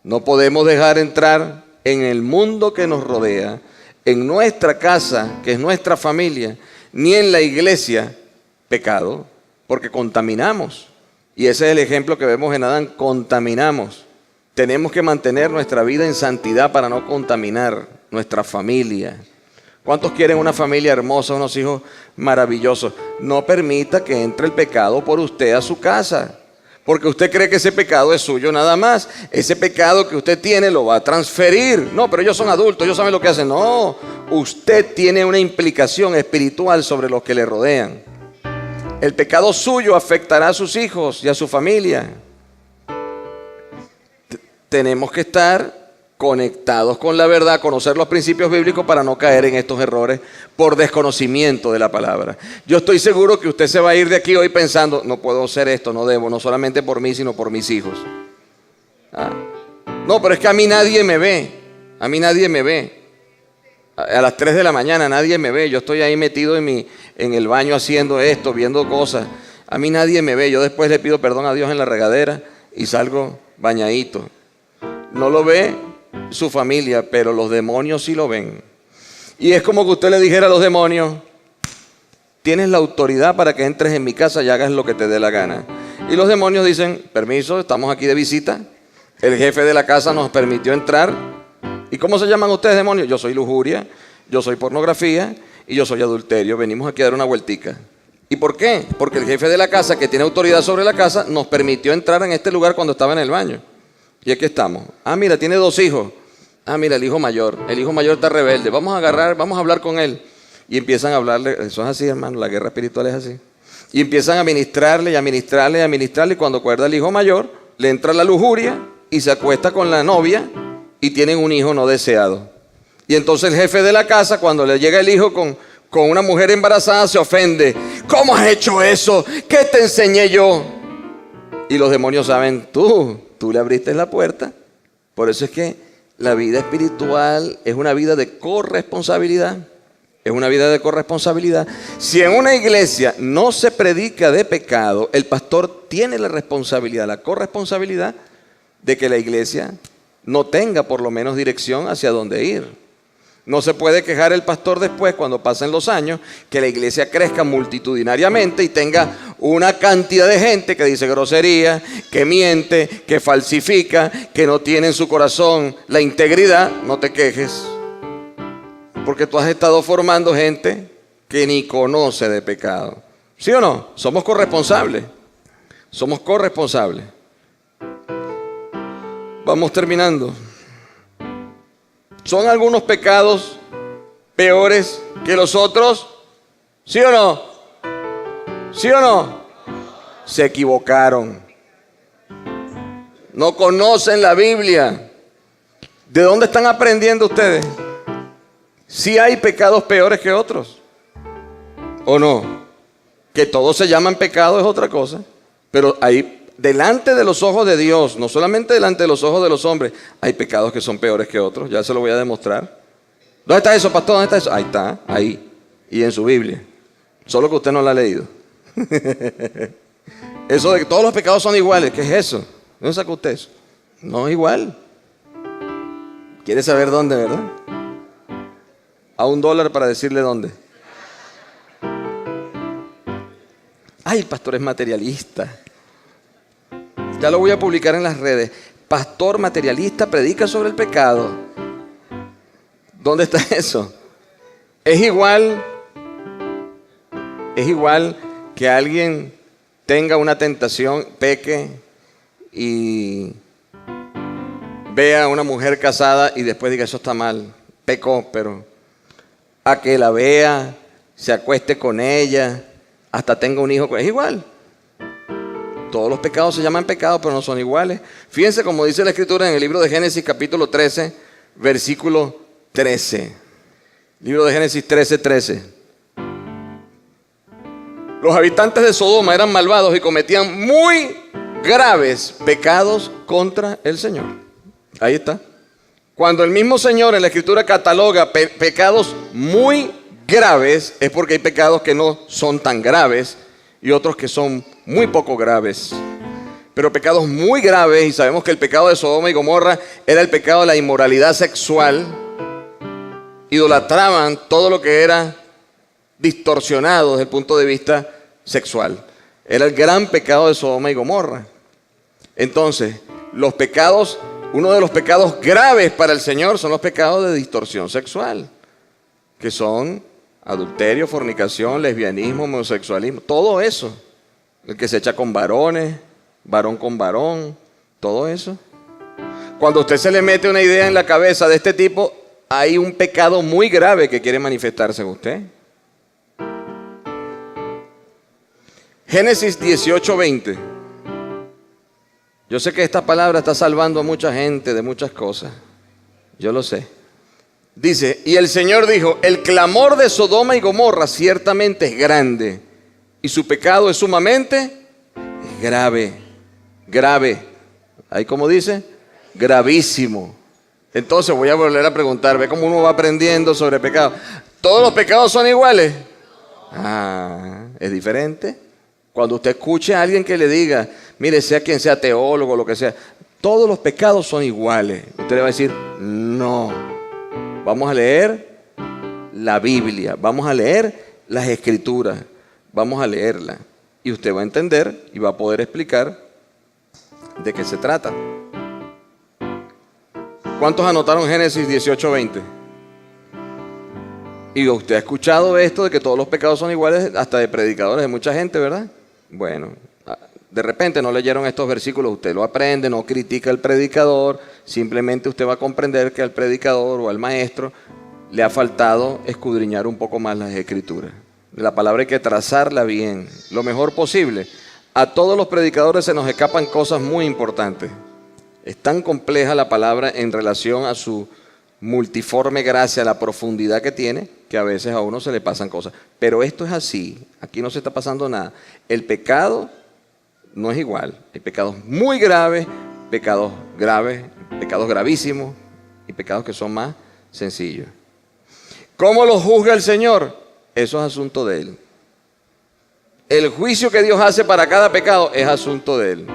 No podemos dejar entrar en el mundo que nos rodea, en nuestra casa, que es nuestra familia, ni en la iglesia, pecado, porque contaminamos. Y ese es el ejemplo que vemos en Adán, contaminamos. Tenemos que mantener nuestra vida en santidad para no contaminar nuestra familia. ¿Cuántos quieren una familia hermosa, unos hijos maravillosos? No permita que entre el pecado por usted a su casa, porque usted cree que ese pecado es suyo nada más. Ese pecado que usted tiene lo va a transferir. No, pero ellos son adultos, ellos saben lo que hacen. No, usted tiene una implicación espiritual sobre los que le rodean. El pecado suyo afectará a sus hijos y a su familia. Tenemos que estar conectados con la verdad, conocer los principios bíblicos para no caer en estos errores por desconocimiento de la palabra. Yo estoy seguro que usted se va a ir de aquí hoy pensando, no puedo hacer esto, no debo, no solamente por mí, sino por mis hijos. No, pero es que a mí nadie me ve, a mí nadie me ve. A las 3 de la mañana nadie me ve, yo estoy ahí metido en el baño haciendo esto, viendo cosas. A mí nadie me ve, yo después le pido perdón a Dios en la regadera y salgo bañadito. No lo ve su familia, pero los demonios sí lo ven. Y es como que usted le dijera a los demonios, tienes la autoridad para que entres en mi casa y hagas lo que te dé la gana. Y los demonios dicen, permiso, estamos aquí de visita, el jefe de la casa nos permitió entrar. ¿Y cómo se llaman ustedes, demonios? Yo soy lujuria, yo soy pornografía y yo soy adulterio, venimos aquí a dar una vueltica. ¿Y por qué? Porque el jefe de la casa, que tiene autoridad sobre la casa, nos permitió entrar en este lugar cuando estaba en el baño. Y aquí estamos. Mira, tiene 2 hijos. Mira, el hijo mayor está rebelde. Vamos a hablar con él. Y empiezan a hablarle. Eso es así, hermano, la guerra espiritual es así. Y empiezan a ministrarle y a ministrarle y a ministrarle. Y cuando acuerda el hijo mayor, le entra la lujuria y se acuesta con la novia y tienen un hijo no deseado. Y entonces el jefe de la casa, cuando le llega el hijo con una mujer embarazada, se ofende. ¿Cómo has hecho eso? ¿Qué te enseñé yo? Y los demonios saben, tú le abriste la puerta. Por eso es que la vida espiritual es una vida de corresponsabilidad. Es una vida de corresponsabilidad. Si en una iglesia no se predica de pecado, el pastor tiene la responsabilidad, la corresponsabilidad de que la iglesia no tenga por lo menos dirección hacia dónde ir. No se puede quejar el pastor después, cuando pasen los años, que la iglesia crezca multitudinariamente y tenga una cantidad de gente que dice grosería, que miente, que falsifica, que no tiene en su corazón la integridad. No te quejes, porque tú has estado formando gente que ni conoce de pecado. ¿Sí o no? Somos corresponsables. Somos corresponsables. Vamos terminando. ¿Son algunos pecados peores que los otros? ¿Sí o no? ¿Sí o no? Se equivocaron. No conocen la Biblia. ¿De dónde están aprendiendo ustedes? ¿Sí hay pecados peores que otros? ¿O no? Que todos se llaman pecado es otra cosa. Pero hay, delante de los ojos de Dios, no solamente delante de los ojos de los hombres, hay pecados que son peores que otros. Ya se lo voy a demostrar. ¿Dónde está eso, pastor? ¿Dónde está eso? Ahí está, ahí. Y en su Biblia. Solo que usted no la ha leído. Eso de que todos los pecados son iguales, ¿qué es eso? ¿Dónde sacó usted eso? No es igual. ¿Quiere saber dónde, verdad? A $1 para decirle dónde. Ay, el pastor es materialista. Ya lo voy a publicar en las redes. Pastor materialista predica sobre el pecado. ¿Dónde está eso? Es igual que alguien tenga una tentación, peque y vea a una mujer casada y después diga eso está mal, pecó, pero a que la vea, se acueste con ella, hasta tenga un hijo, es igual. Todos los pecados se llaman pecados, pero no son iguales. Fíjense como dice la Escritura en el libro de Génesis capítulo 13, versículo 13. Libro de Génesis 13:13. Los habitantes de Sodoma eran malvados y cometían muy graves pecados contra el Señor. Ahí está. Cuando el mismo Señor en la Escritura cataloga pecados muy graves, es porque hay pecados que no son tan graves y otros que son muy poco graves. Pero pecados muy graves, y sabemos que el pecado de Sodoma y Gomorra era el pecado de la inmoralidad sexual. Idolatraban todo lo que era distorsionado desde el punto de vista sexual. Era el gran pecado de Sodoma y Gomorra. Entonces, los pecados, uno de los pecados graves para el Señor son los pecados de distorsión sexual, que son adulterio, fornicación, lesbianismo, homosexualismo, todo eso. El que se echa con varones, varón con varón, todo eso. Cuando a usted se le mete una idea en la cabeza de este tipo, hay un pecado muy grave que quiere manifestarse en usted. Génesis 18:20. Yo sé que esta palabra está salvando a mucha gente de muchas cosas. Yo lo sé. Dice, y el Señor dijo, el clamor de Sodoma y Gomorra ciertamente es grande, y su pecado es sumamente grave. Grave. Ahí como dice, gravísimo. Entonces voy a volver a preguntar, ve cómo uno va aprendiendo sobre pecado. ¿Todos los pecados son iguales? Es diferente. Cuando usted escuche a alguien que le diga, mire, sea quien sea teólogo, lo que sea, todos los pecados son iguales. Usted le va a decir, no. Vamos a leer la Biblia, vamos a leer las Escrituras, vamos a leerla. Y usted va a entender y va a poder explicar de qué se trata. ¿Cuántos anotaron Génesis 18:20? Y usted ha escuchado esto de que todos los pecados son iguales, hasta de predicadores de mucha gente, ¿verdad? Bueno, de repente no leyeron estos versículos, usted lo aprende, no critica al predicador, simplemente usted va a comprender que al predicador o al maestro le ha faltado escudriñar un poco más las Escrituras. La palabra hay que trazarla bien, lo mejor posible. A todos los predicadores se nos escapan cosas muy importantes. Es tan compleja la palabra en relación a su multiforme gracia, la profundidad que tiene, que a veces a uno se le pasan cosas. Pero esto es así, aquí no se está pasando nada. El pecado no es igual. Hay pecados muy graves, pecados gravísimos y pecados que son más sencillos. ¿Cómo los juzga el Señor? Eso es asunto de Él. El juicio que Dios hace para cada pecado es asunto de Él.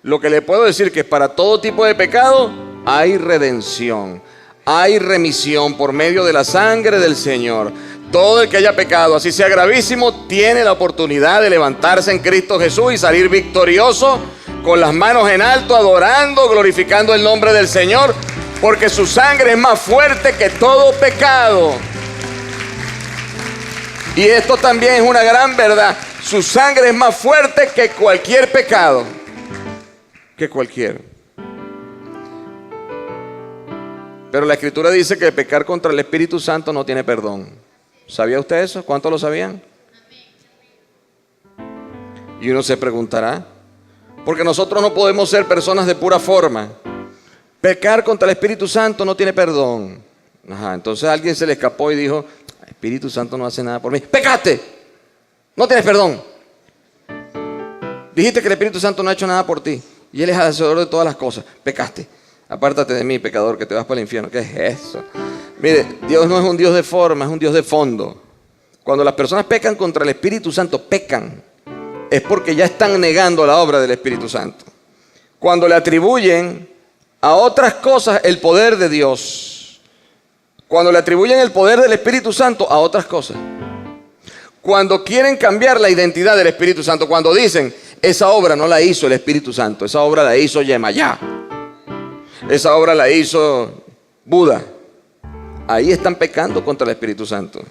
Lo que le puedo decir que para todo tipo de pecado hay redención, hay remisión por medio de la sangre del Señor. Todo el que haya pecado, así sea gravísimo, tiene la oportunidad de levantarse en Cristo Jesús y salir victorioso con las manos en alto, adorando, glorificando el nombre del Señor, porque su sangre es más fuerte que todo pecado. Y esto también es una gran verdad. Su sangre es más fuerte que cualquier pecado. Que cualquier. Pero la Escritura dice que pecar contra el Espíritu Santo no tiene perdón. ¿Sabía usted eso? ¿Cuántos lo sabían? Y uno se preguntará, porque nosotros no podemos ser personas de pura forma. Pecar contra el Espíritu Santo no tiene perdón. Entonces a alguien se le escapó y dijo, el Espíritu Santo no hace nada por mí. ¡Pecaste! No tienes perdón. Dijiste que el Espíritu Santo no ha hecho nada por ti y Él es hacedor de todas las cosas. Pecaste. Apártate de mí, pecador, que te vas para el infierno. ¿Qué es eso? Mire, Dios no es un Dios de forma, es un Dios de fondo. Cuando las personas pecan contra el Espíritu Santo, pecan, es porque ya están negando la obra del Espíritu Santo. Cuando le atribuyen a otras cosas el poder de Dios, cuando le atribuyen el poder del Espíritu Santo a otras cosas, cuando quieren cambiar la identidad del Espíritu Santo, cuando dicen, esa obra no la hizo el Espíritu Santo, esa obra la hizo Yemayá, esa obra la hizo Buda, ahí están pecando contra el Espíritu Santo.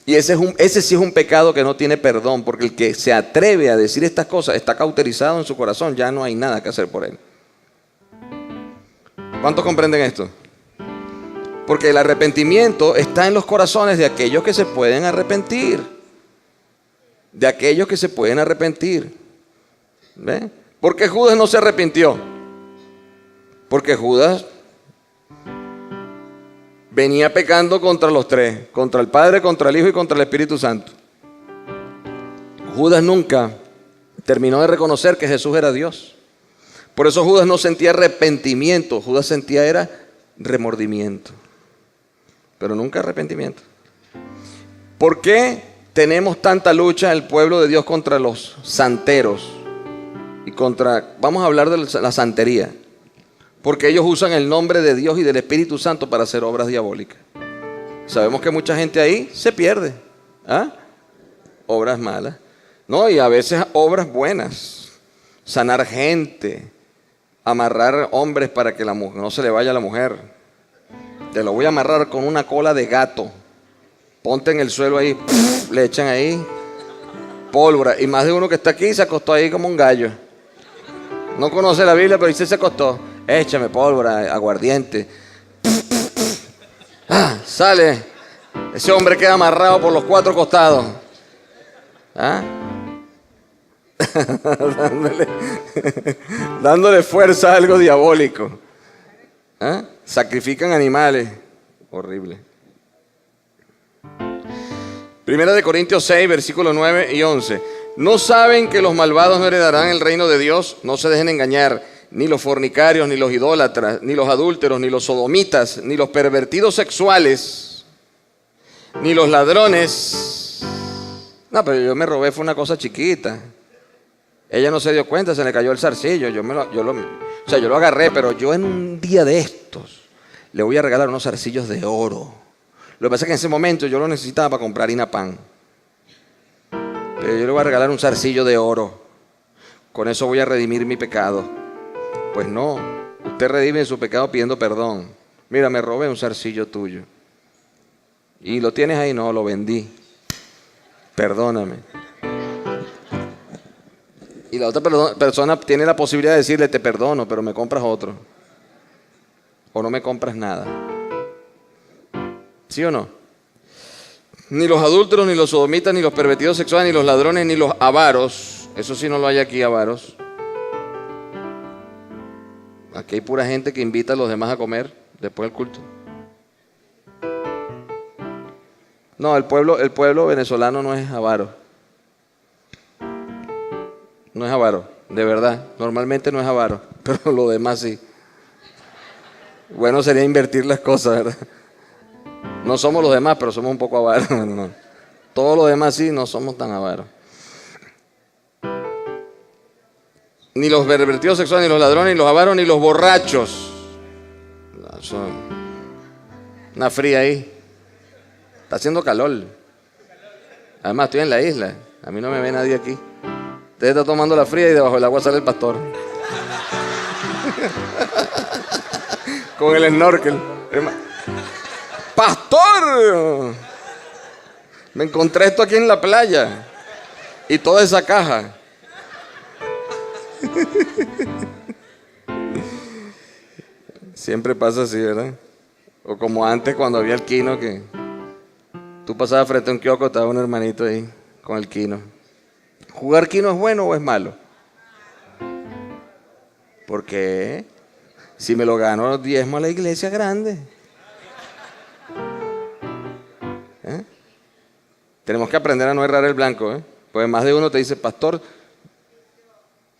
Y ese sí es un pecado que no tiene perdón, porque el que se atreve a decir estas cosas está cauterizado en su corazón, ya no hay nada que hacer por él. ¿Cuántos comprenden esto? Porque el arrepentimiento está en los corazones de aquellos que se pueden arrepentir. De aquellos que se pueden arrepentir. ¿Ve? ¿Por qué Judas no se arrepintió? Porque Judas venía pecando contra los tres, contra el Padre, contra el Hijo y contra el Espíritu Santo. Judas nunca terminó de reconocer que Jesús era Dios. Por eso Judas no sentía arrepentimiento, Judas sentía era remordimiento, pero nunca arrepentimiento. ¿Por qué tenemos tanta lucha el pueblo de Dios contra los santeros? Y vamos a hablar de la santería. Porque ellos usan el nombre de Dios y del Espíritu Santo para hacer obras diabólicas. Sabemos que mucha gente ahí se pierde. ¿Ah? Obras malas. No, y a veces obras buenas. Sanar gente. Amarrar hombres para que no se le vaya a la mujer. Te lo voy a amarrar con una cola de gato. Ponte en el suelo ahí. Le echan ahí pólvora. Y más de uno que está aquí se acostó ahí como un gallo. No conoce la Biblia, pero dice se acostó. Échame pólvora, aguardiente. Sale. Ese hombre queda amarrado por los cuatro costados. ¿Ah? dándole fuerza a algo diabólico. ¿Ah? Sacrifican animales. Horrible. Primera de Corintios 6, versículos 9 y 11. ¿No saben que los malvados no heredarán el reino de Dios? No se dejen engañar. Ni los fornicarios, ni los idólatras, ni los adúlteros, ni los sodomitas, ni los pervertidos sexuales, ni los ladrones. No, pero yo me robé, fue una cosa chiquita. Ella no se dio cuenta, se le cayó el zarcillo. Yo lo agarré, pero yo en un día de estos le voy a regalar unos zarcillos de oro. Lo que pasa es que en ese momento yo lo necesitaba para comprar harina pan. Pero yo le voy a regalar un zarcillo de oro. Con eso voy a redimir mi pecado. Pues no, usted redime su pecado pidiendo perdón. Mira, me robé un zarcillo tuyo. Y lo tienes ahí, no, lo vendí. Perdóname. Y la otra persona tiene la posibilidad de decirle, te perdono, pero me compras otro. O no me compras nada. ¿Sí o no? Ni los adúlteros, ni los sodomitas, ni los pervertidos sexuales, ni los ladrones, ni los avaros. Eso sí no lo hay aquí, avaros. Aquí hay pura gente que invita a los demás a comer después del culto. No, el pueblo venezolano no es avaro. No es avaro, de verdad. Normalmente no es avaro, pero lo demás sí. Bueno sería invertir las cosas, ¿verdad? No somos los demás, pero somos un poco avaros. No. Todos los demás sí, no somos tan avaros. Ni los pervertidos sexuales, ni los ladrones, ni los avaros, ni los borrachos. Una fría ahí. Está haciendo calor. Además estoy en la isla. A mí no me ve nadie aquí. Usted está tomando la fría y debajo del agua sale el pastor. Con el snorkel. ¡Pastor! Me encontré esto aquí en la playa. Y toda esa caja. Siempre pasa así, ¿verdad? O como antes cuando había el quino, que tú pasabas frente a un kiosco, estaba un hermanito ahí con el quino. ¿Jugar quino es bueno o es malo? Porque si me lo gano, diezmo a la iglesia grande. Tenemos que aprender a no errar el blanco, ¿eh? Pues más de uno te dice, pastor,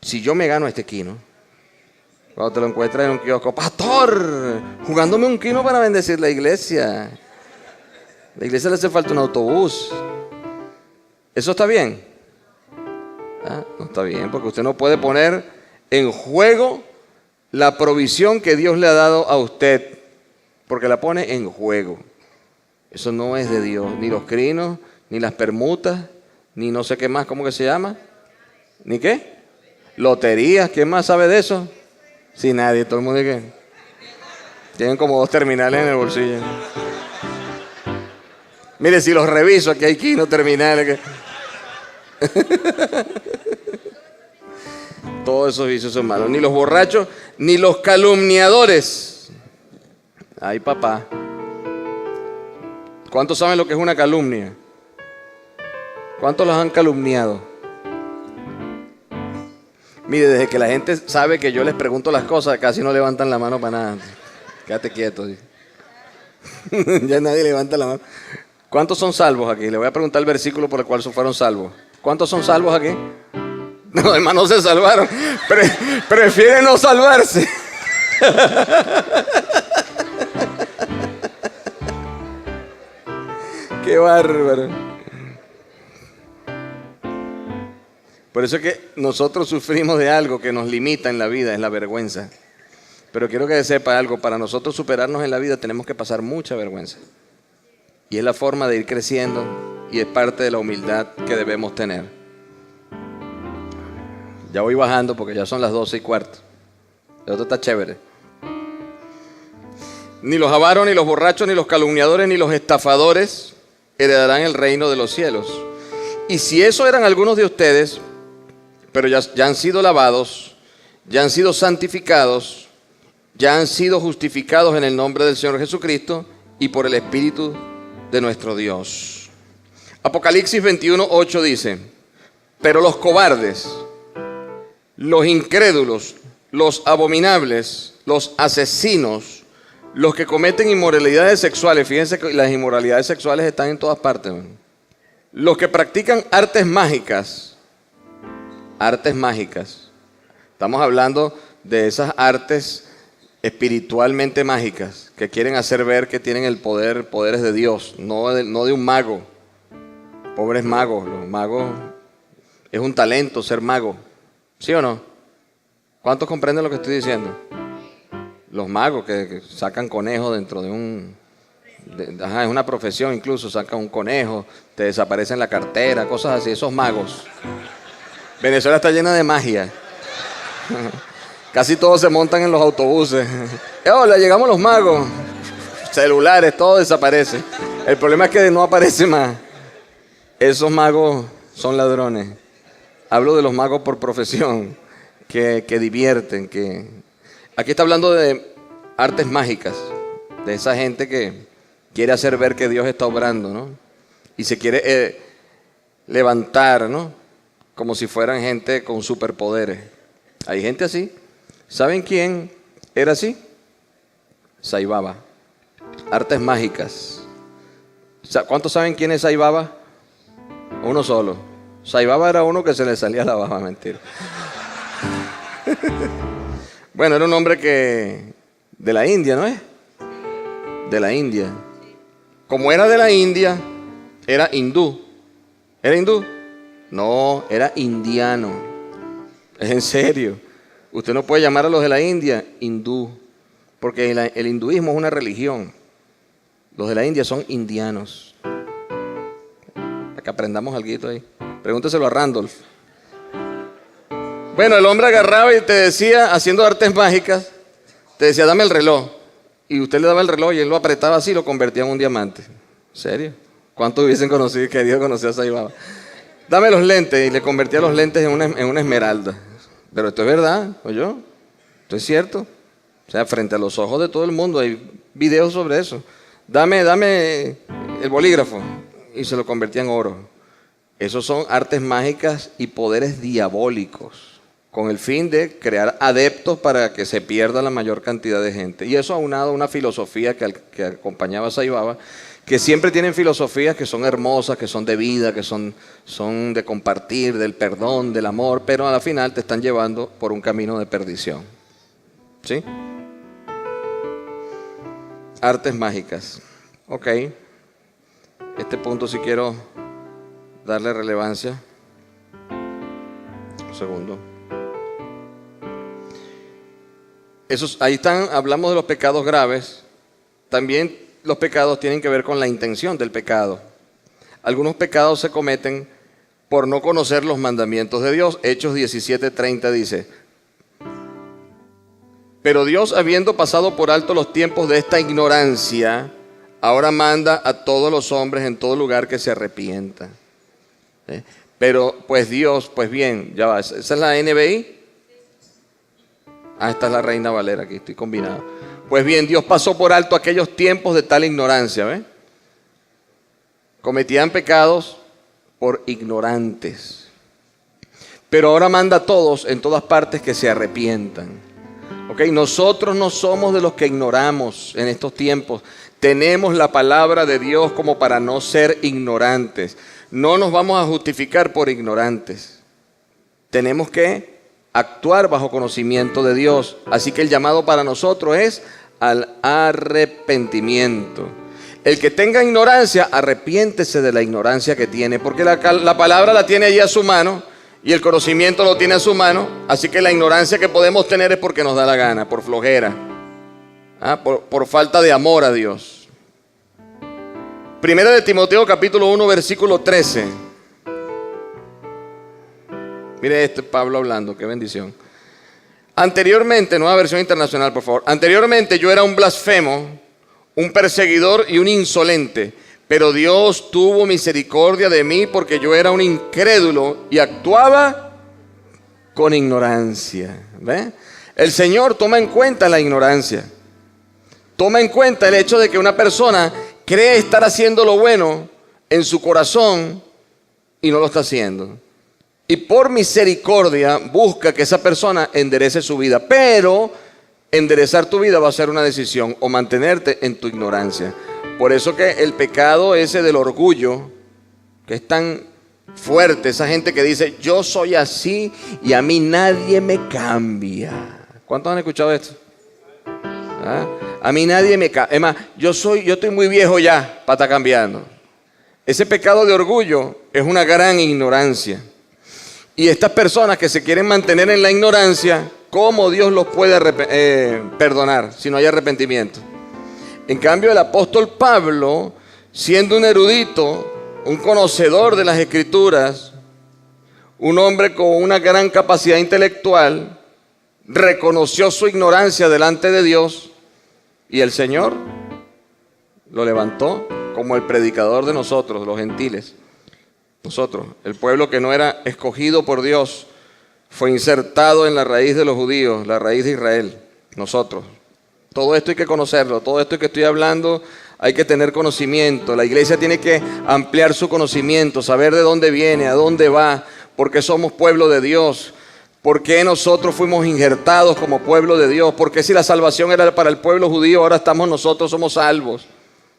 si yo me gano este quino, Cuando te lo encuentras en un kiosco, pastor, jugándome un kino para bendecir la iglesia. La iglesia le hace falta un autobús. ¿Eso está bien? ¿Ah? No está bien, porque usted no puede poner en juego la provisión que Dios le ha dado a usted, porque la pone en juego. Eso no es de Dios, ni los crinos, ni las permutas, ni no sé qué más, ¿cómo que se llama? ¿Ni qué? Loterías, ¿quién más sabe de eso? Sí, nadie, todo el mundo dice que tienen como 2 terminales en el bolsillo. Mire, si los reviso, aquí hay quino terminales. Todos esos vicios son malos. Ni los borrachos, ni los calumniadores. Ay, papá. ¿Cuántos saben lo que es una calumnia? ¿Cuántos los han calumniado? Mire, desde que la gente sabe que yo les pregunto las cosas, casi no levantan la mano para nada. Quédate quieto. Ya nadie levanta la mano. ¿Cuántos son salvos aquí? Le voy a preguntar el versículo por el cual fueron salvos. ¿Cuántos son salvos aquí? No, hermanos, se salvaron. Prefieren no salvarse. Qué bárbaro. Por eso es que nosotros sufrimos de algo que nos limita en la vida, es la vergüenza. Pero quiero que sepa algo, para nosotros superarnos en la vida tenemos que pasar mucha vergüenza. Y es la forma de ir creciendo y es parte de la humildad que debemos tener. Ya voy bajando porque ya son las 12:15. El otro está chévere. Ni los avaros, ni los borrachos, ni los calumniadores, ni los estafadores heredarán el reino de los cielos. Y si eso eran algunos de ustedes, pero ya han sido lavados, ya han sido santificados, ya han sido justificados en el nombre del Señor Jesucristo y por el Espíritu de nuestro Dios. Apocalipsis 21:8 dice: pero los cobardes, los incrédulos, los abominables, los asesinos, los que cometen inmoralidades sexuales, fíjense que las inmoralidades sexuales están en todas partes, los que practican artes mágicas, estamos hablando de esas artes espiritualmente mágicas que quieren hacer ver que tienen el poderes de Dios, no de un mago. Pobres magos, los magos es un talento ser mago, ¿sí o no? ¿Cuántos comprenden lo que estoy diciendo? Los magos que sacan conejos dentro de es una profesión, incluso sacan un conejo, te desaparecen la cartera, cosas así, esos magos. Venezuela está llena de magia. Casi todos se montan en los autobuses. Hola, llegamos los magos. Celulares, todo desaparece. El problema es que no aparece más. Esos magos son ladrones. Hablo de los magos por profesión, que divierten. Aquí está hablando de artes mágicas, de esa gente que quiere hacer ver que Dios está obrando, ¿no? Y se quiere levantar, ¿no? Como si fueran gente con superpoderes. Hay gente así. ¿Saben quién era así? Sai Baba. Artes mágicas. ¿Cuántos saben quién es Sai Baba? Uno solo. Sai Baba era uno que se le salía la baba, mentira. Bueno, era un hombre de la India, ¿no es? De la India. Como era de la India, era hindú. ¿Era hindú? No, era indiano. Es en serio. Usted no puede llamar a los de la India hindú, porque el hinduismo es una religión. Los de la India son indianos. Para que aprendamos algo ahí. Pregúnteselo a Randolph. Bueno, el hombre agarraba y te decía, haciendo artes mágicas, te decía, dame el reloj. Y usted le daba el reloj y él lo apretaba así y lo convertía en un diamante. ¿En serio? ¿Cuántos hubiesen querido conocer a Sai Baba? Dame los lentes, y le convertía los lentes en una esmeralda. Pero esto es verdad, ¿oyó? Esto es cierto. O sea, frente a los ojos de todo el mundo hay videos sobre eso. Dame el bolígrafo, y se lo convertía en oro. Esos son artes mágicas y poderes diabólicos, con el fin de crear adeptos para que se pierda la mayor cantidad de gente. Y eso aunado a una filosofía que acompañaba a Sai Baba, que siempre tienen filosofías que son hermosas, que son de vida, que son de compartir, del perdón, del amor, pero a la final te están llevando por un camino de perdición. ¿Sí? Artes mágicas. Ok. Este punto sí quiero darle relevancia. Un segundo. Ahí están, hablamos de los pecados graves. También los pecados tienen que ver con la intención del pecado. Algunos pecados se cometen por no conocer los mandamientos de Dios. Hechos 17:30 dice: pero Dios, habiendo pasado por alto los tiempos de esta ignorancia, ahora manda a todos los hombres en todo lugar que se arrepientan. Pero pues Dios, pues bien, ya va, ¿esa es la NBI? Esta es la Reina Valera, aquí estoy combinado. Pues bien, Dios pasó por alto aquellos tiempos de tal ignorancia, ¿ves? Cometían pecados por ignorantes. Pero ahora manda a todos en todas partes que se arrepientan. ¿Ok? Nosotros no somos de los que ignoramos en estos tiempos. Tenemos la palabra de Dios como para no ser ignorantes. No nos vamos a justificar por ignorantes. Tenemos que actuar bajo conocimiento de Dios. Así que el llamado para nosotros es al arrepentimiento. El que tenga ignorancia, arrepiéntese de la ignorancia que tiene, porque la palabra la tiene allí a su mano y el conocimiento lo tiene a su mano. Así que la ignorancia que podemos tener es porque nos da la gana, por flojera, por falta de amor a Dios. Primera de Timoteo capítulo 1 versículo 13. Mire esto, Pablo hablando, qué bendición. Anteriormente, nueva versión internacional, por favor. Anteriormente yo era un blasfemo, un perseguidor y un insolente, pero Dios tuvo misericordia de mí porque yo era un incrédulo y actuaba con ignorancia. ¿Ve? El Señor toma en cuenta la ignorancia. Toma en cuenta el hecho de que una persona cree estar haciendo lo bueno en su corazón y no lo está haciendo. Y por misericordia busca que esa persona enderece su vida. Pero enderezar tu vida va a ser una decisión, o mantenerte en tu ignorancia. Por eso que el pecado ese del orgullo, que es tan fuerte, esa gente que dice, yo soy así y a mí nadie me cambia. ¿Cuántos han escuchado esto? A mí nadie me cambia. Es más, yo estoy muy viejo ya para estar cambiando. Ese pecado de orgullo es una gran ignorancia. Y estas personas que se quieren mantener en la ignorancia, ¿cómo Dios los puede perdonar si no hay arrepentimiento? En cambio, el apóstol Pablo, siendo un erudito, un conocedor de las Escrituras, un hombre con una gran capacidad intelectual, reconoció su ignorancia delante de Dios y el Señor lo levantó como el predicador de nosotros, los gentiles. Nosotros, el pueblo que no era escogido por Dios, fue insertado en la raíz de los judíos, la raíz de Israel, nosotros. Todo esto hay que conocerlo, todo esto que estoy hablando hay que tener conocimiento. La iglesia tiene que ampliar su conocimiento, saber de dónde viene, a dónde va, por qué somos pueblo de Dios, por qué nosotros fuimos injertados como pueblo de Dios, por qué si la salvación era para el pueblo judío, ahora nosotros somos salvos.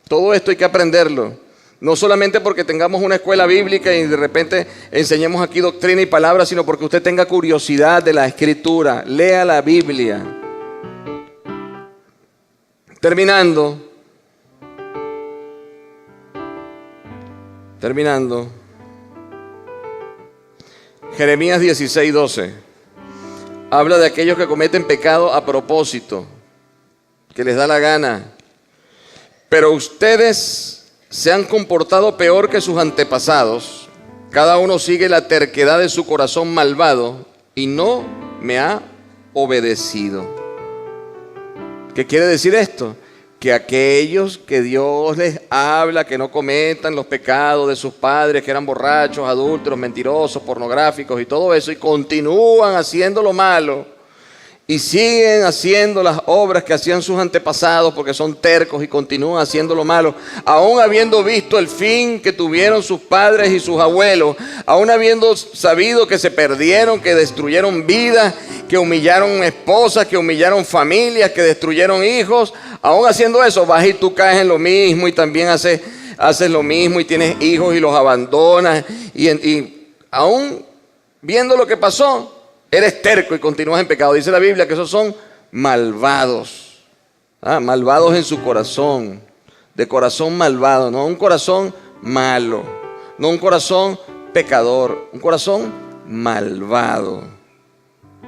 Todo esto hay que aprenderlo. No solamente porque tengamos una escuela bíblica y de repente enseñemos aquí doctrina y palabra, sino porque usted tenga curiosidad de la Escritura. Lea la Biblia. Terminando. Jeremías 16:12. Habla de aquellos que cometen pecado a propósito, que les da la gana. Pero ustedes se han comportado peor que sus antepasados. Cada uno sigue la terquedad de su corazón malvado y no me ha obedecido. ¿Qué quiere decir esto? Que aquellos que Dios les habla que no cometan los pecados de sus padres, que eran borrachos, adúlteros, mentirosos, pornográficos y todo eso, y continúan haciendo lo malo, y siguen haciendo las obras que hacían sus antepasados porque son tercos y continúan haciendo lo malo, aún habiendo visto el fin que tuvieron sus padres y sus abuelos, aún habiendo sabido que se perdieron, que destruyeron vidas, que humillaron esposas, que humillaron familias, que destruyeron hijos. Aún haciendo eso, vas y tú caes en lo mismo y también haces lo mismo y tienes hijos y los abandonas. Y aún viendo lo que pasó, eres terco y continúas en pecado. Dice la Biblia que esos son malvados. Malvados en su corazón, de corazón malvado, no un corazón malo, no un corazón pecador, un corazón malvado.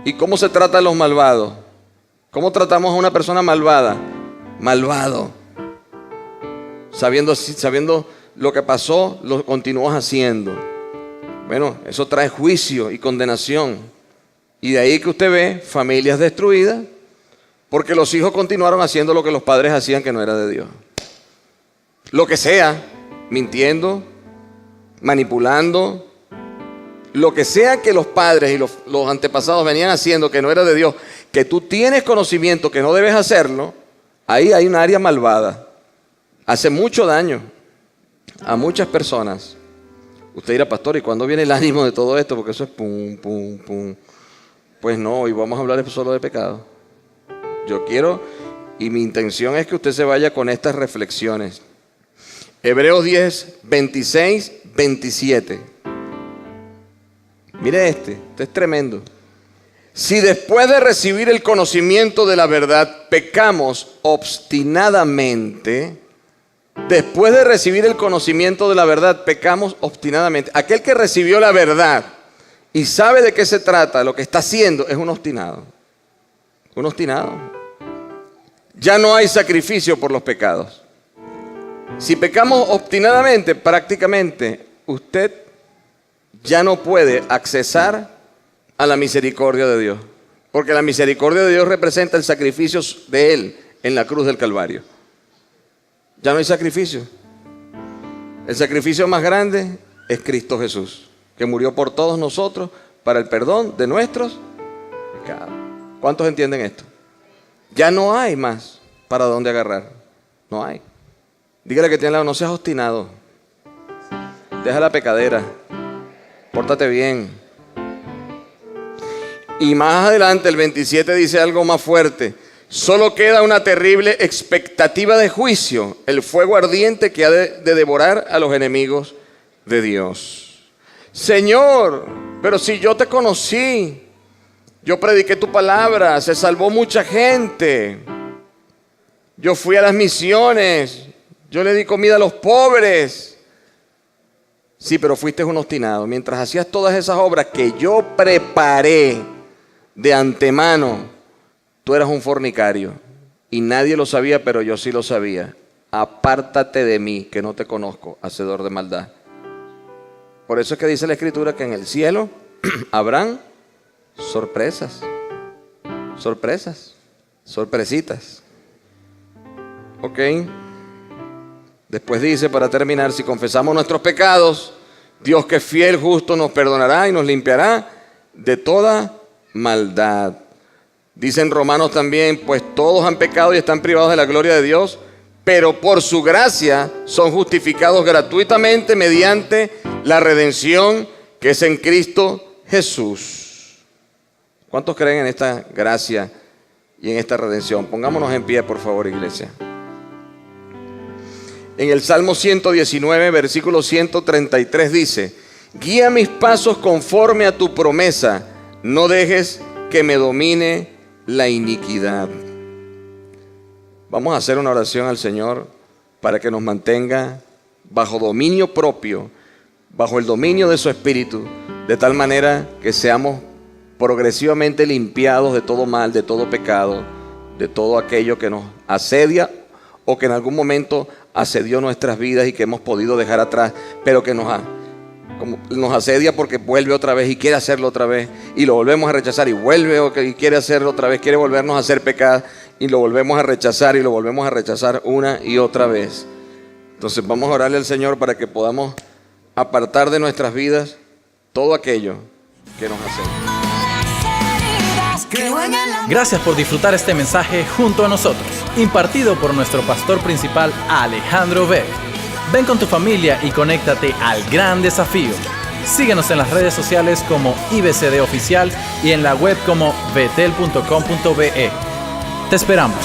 ¿Y cómo se trata a los malvados? ¿Cómo tratamos a una persona malvada? Malvado. Sabiendo lo que pasó, lo continúas haciendo. Bueno, eso trae juicio y condenación. Y de ahí que usted ve familias destruidas porque los hijos continuaron haciendo lo que los padres hacían que no era de Dios. Lo que sea, mintiendo, manipulando, lo que sea que los padres y los antepasados venían haciendo que no era de Dios, que tú tienes conocimiento que no debes hacerlo, ahí hay un área malvada. Hace mucho daño a muchas personas. Usted dirá, pastor, ¿y cuándo viene el ánimo de todo esto? Porque eso es pum, pum, pum. Pues no, hoy vamos a hablar solo de pecado. Yo quiero, y mi intención es que usted se vaya con estas reflexiones. Hebreos 10, 26, 27. Mire este es tremendo. Si después de recibir el conocimiento de la verdad pecamos obstinadamente, después de recibir el conocimiento de la verdad pecamos obstinadamente. Aquel que recibió la verdad y sabe de qué se trata, lo que está haciendo, es un obstinado. Un obstinado. Ya no hay sacrificio por los pecados. Si pecamos obstinadamente, prácticamente usted ya no puede accesar a la misericordia de Dios. Porque la misericordia de Dios representa el sacrificio de Él en la cruz del Calvario. Ya no hay sacrificio. El sacrificio más grande es Cristo Jesús, que murió por todos nosotros para el perdón de nuestros pecados. ¿Cuántos entienden esto? Ya no hay más para dónde agarrar. No hay. Dígale que tiene al lado, no seas obstinado. Deja la pecadera. Pórtate bien. Y más adelante el 27 dice algo más fuerte. Solo queda una terrible expectativa de juicio, el fuego ardiente que ha de devorar a los enemigos de Dios. Señor, pero si yo te conocí, yo prediqué tu palabra, se salvó mucha gente, yo fui a las misiones, yo le di comida a los pobres. Sí, pero fuiste un obstinado. Mientras hacías todas esas obras que yo preparé de antemano, tú eras un fornicario y nadie lo sabía, pero yo sí lo sabía. Apártate de mí, que no te conozco, hacedor de maldad. Por eso es que dice la Escritura que en el cielo habrán sorpresas, sorpresitas. Ok. Después dice, para terminar, si confesamos nuestros pecados, Dios que es fiel, justo, nos perdonará y nos limpiará de toda maldad. Dice en Romanos también, pues todos han pecado y están privados de la gloria de Dios, pero por su gracia son justificados gratuitamente mediante la redención que es en Cristo Jesús. ¿Cuántos creen en esta gracia y en esta redención? Pongámonos en pie, por favor, iglesia. En el Salmo 119, versículo 133 dice, guía mis pasos conforme a tu promesa, no dejes que me domine la iniquidad. Vamos a hacer una oración al Señor para que nos mantenga bajo dominio propio, bajo el dominio de su Espíritu, de tal manera que seamos progresivamente limpiados de todo mal, de todo pecado, de todo aquello que nos asedia o que en algún momento asedió nuestras vidas y que hemos podido dejar atrás, pero que nos asedia porque vuelve otra vez y quiere hacerlo otra vez y lo volvemos a rechazar y vuelve y quiere hacerlo otra vez, quiere volvernos a hacer pecar y lo volvemos a rechazar y lo volvemos a rechazar una y otra vez. Entonces vamos a orarle al Señor para que podamos apartar de nuestras vidas todo aquello que nos asedia. Gracias por disfrutar este mensaje junto a nosotros, impartido por nuestro pastor principal Alejandro Beck. Ven con tu familia y conéctate al gran desafío. Síguenos en las redes sociales como IBCD Oficial y en la web como betel.com.be. Te esperamos.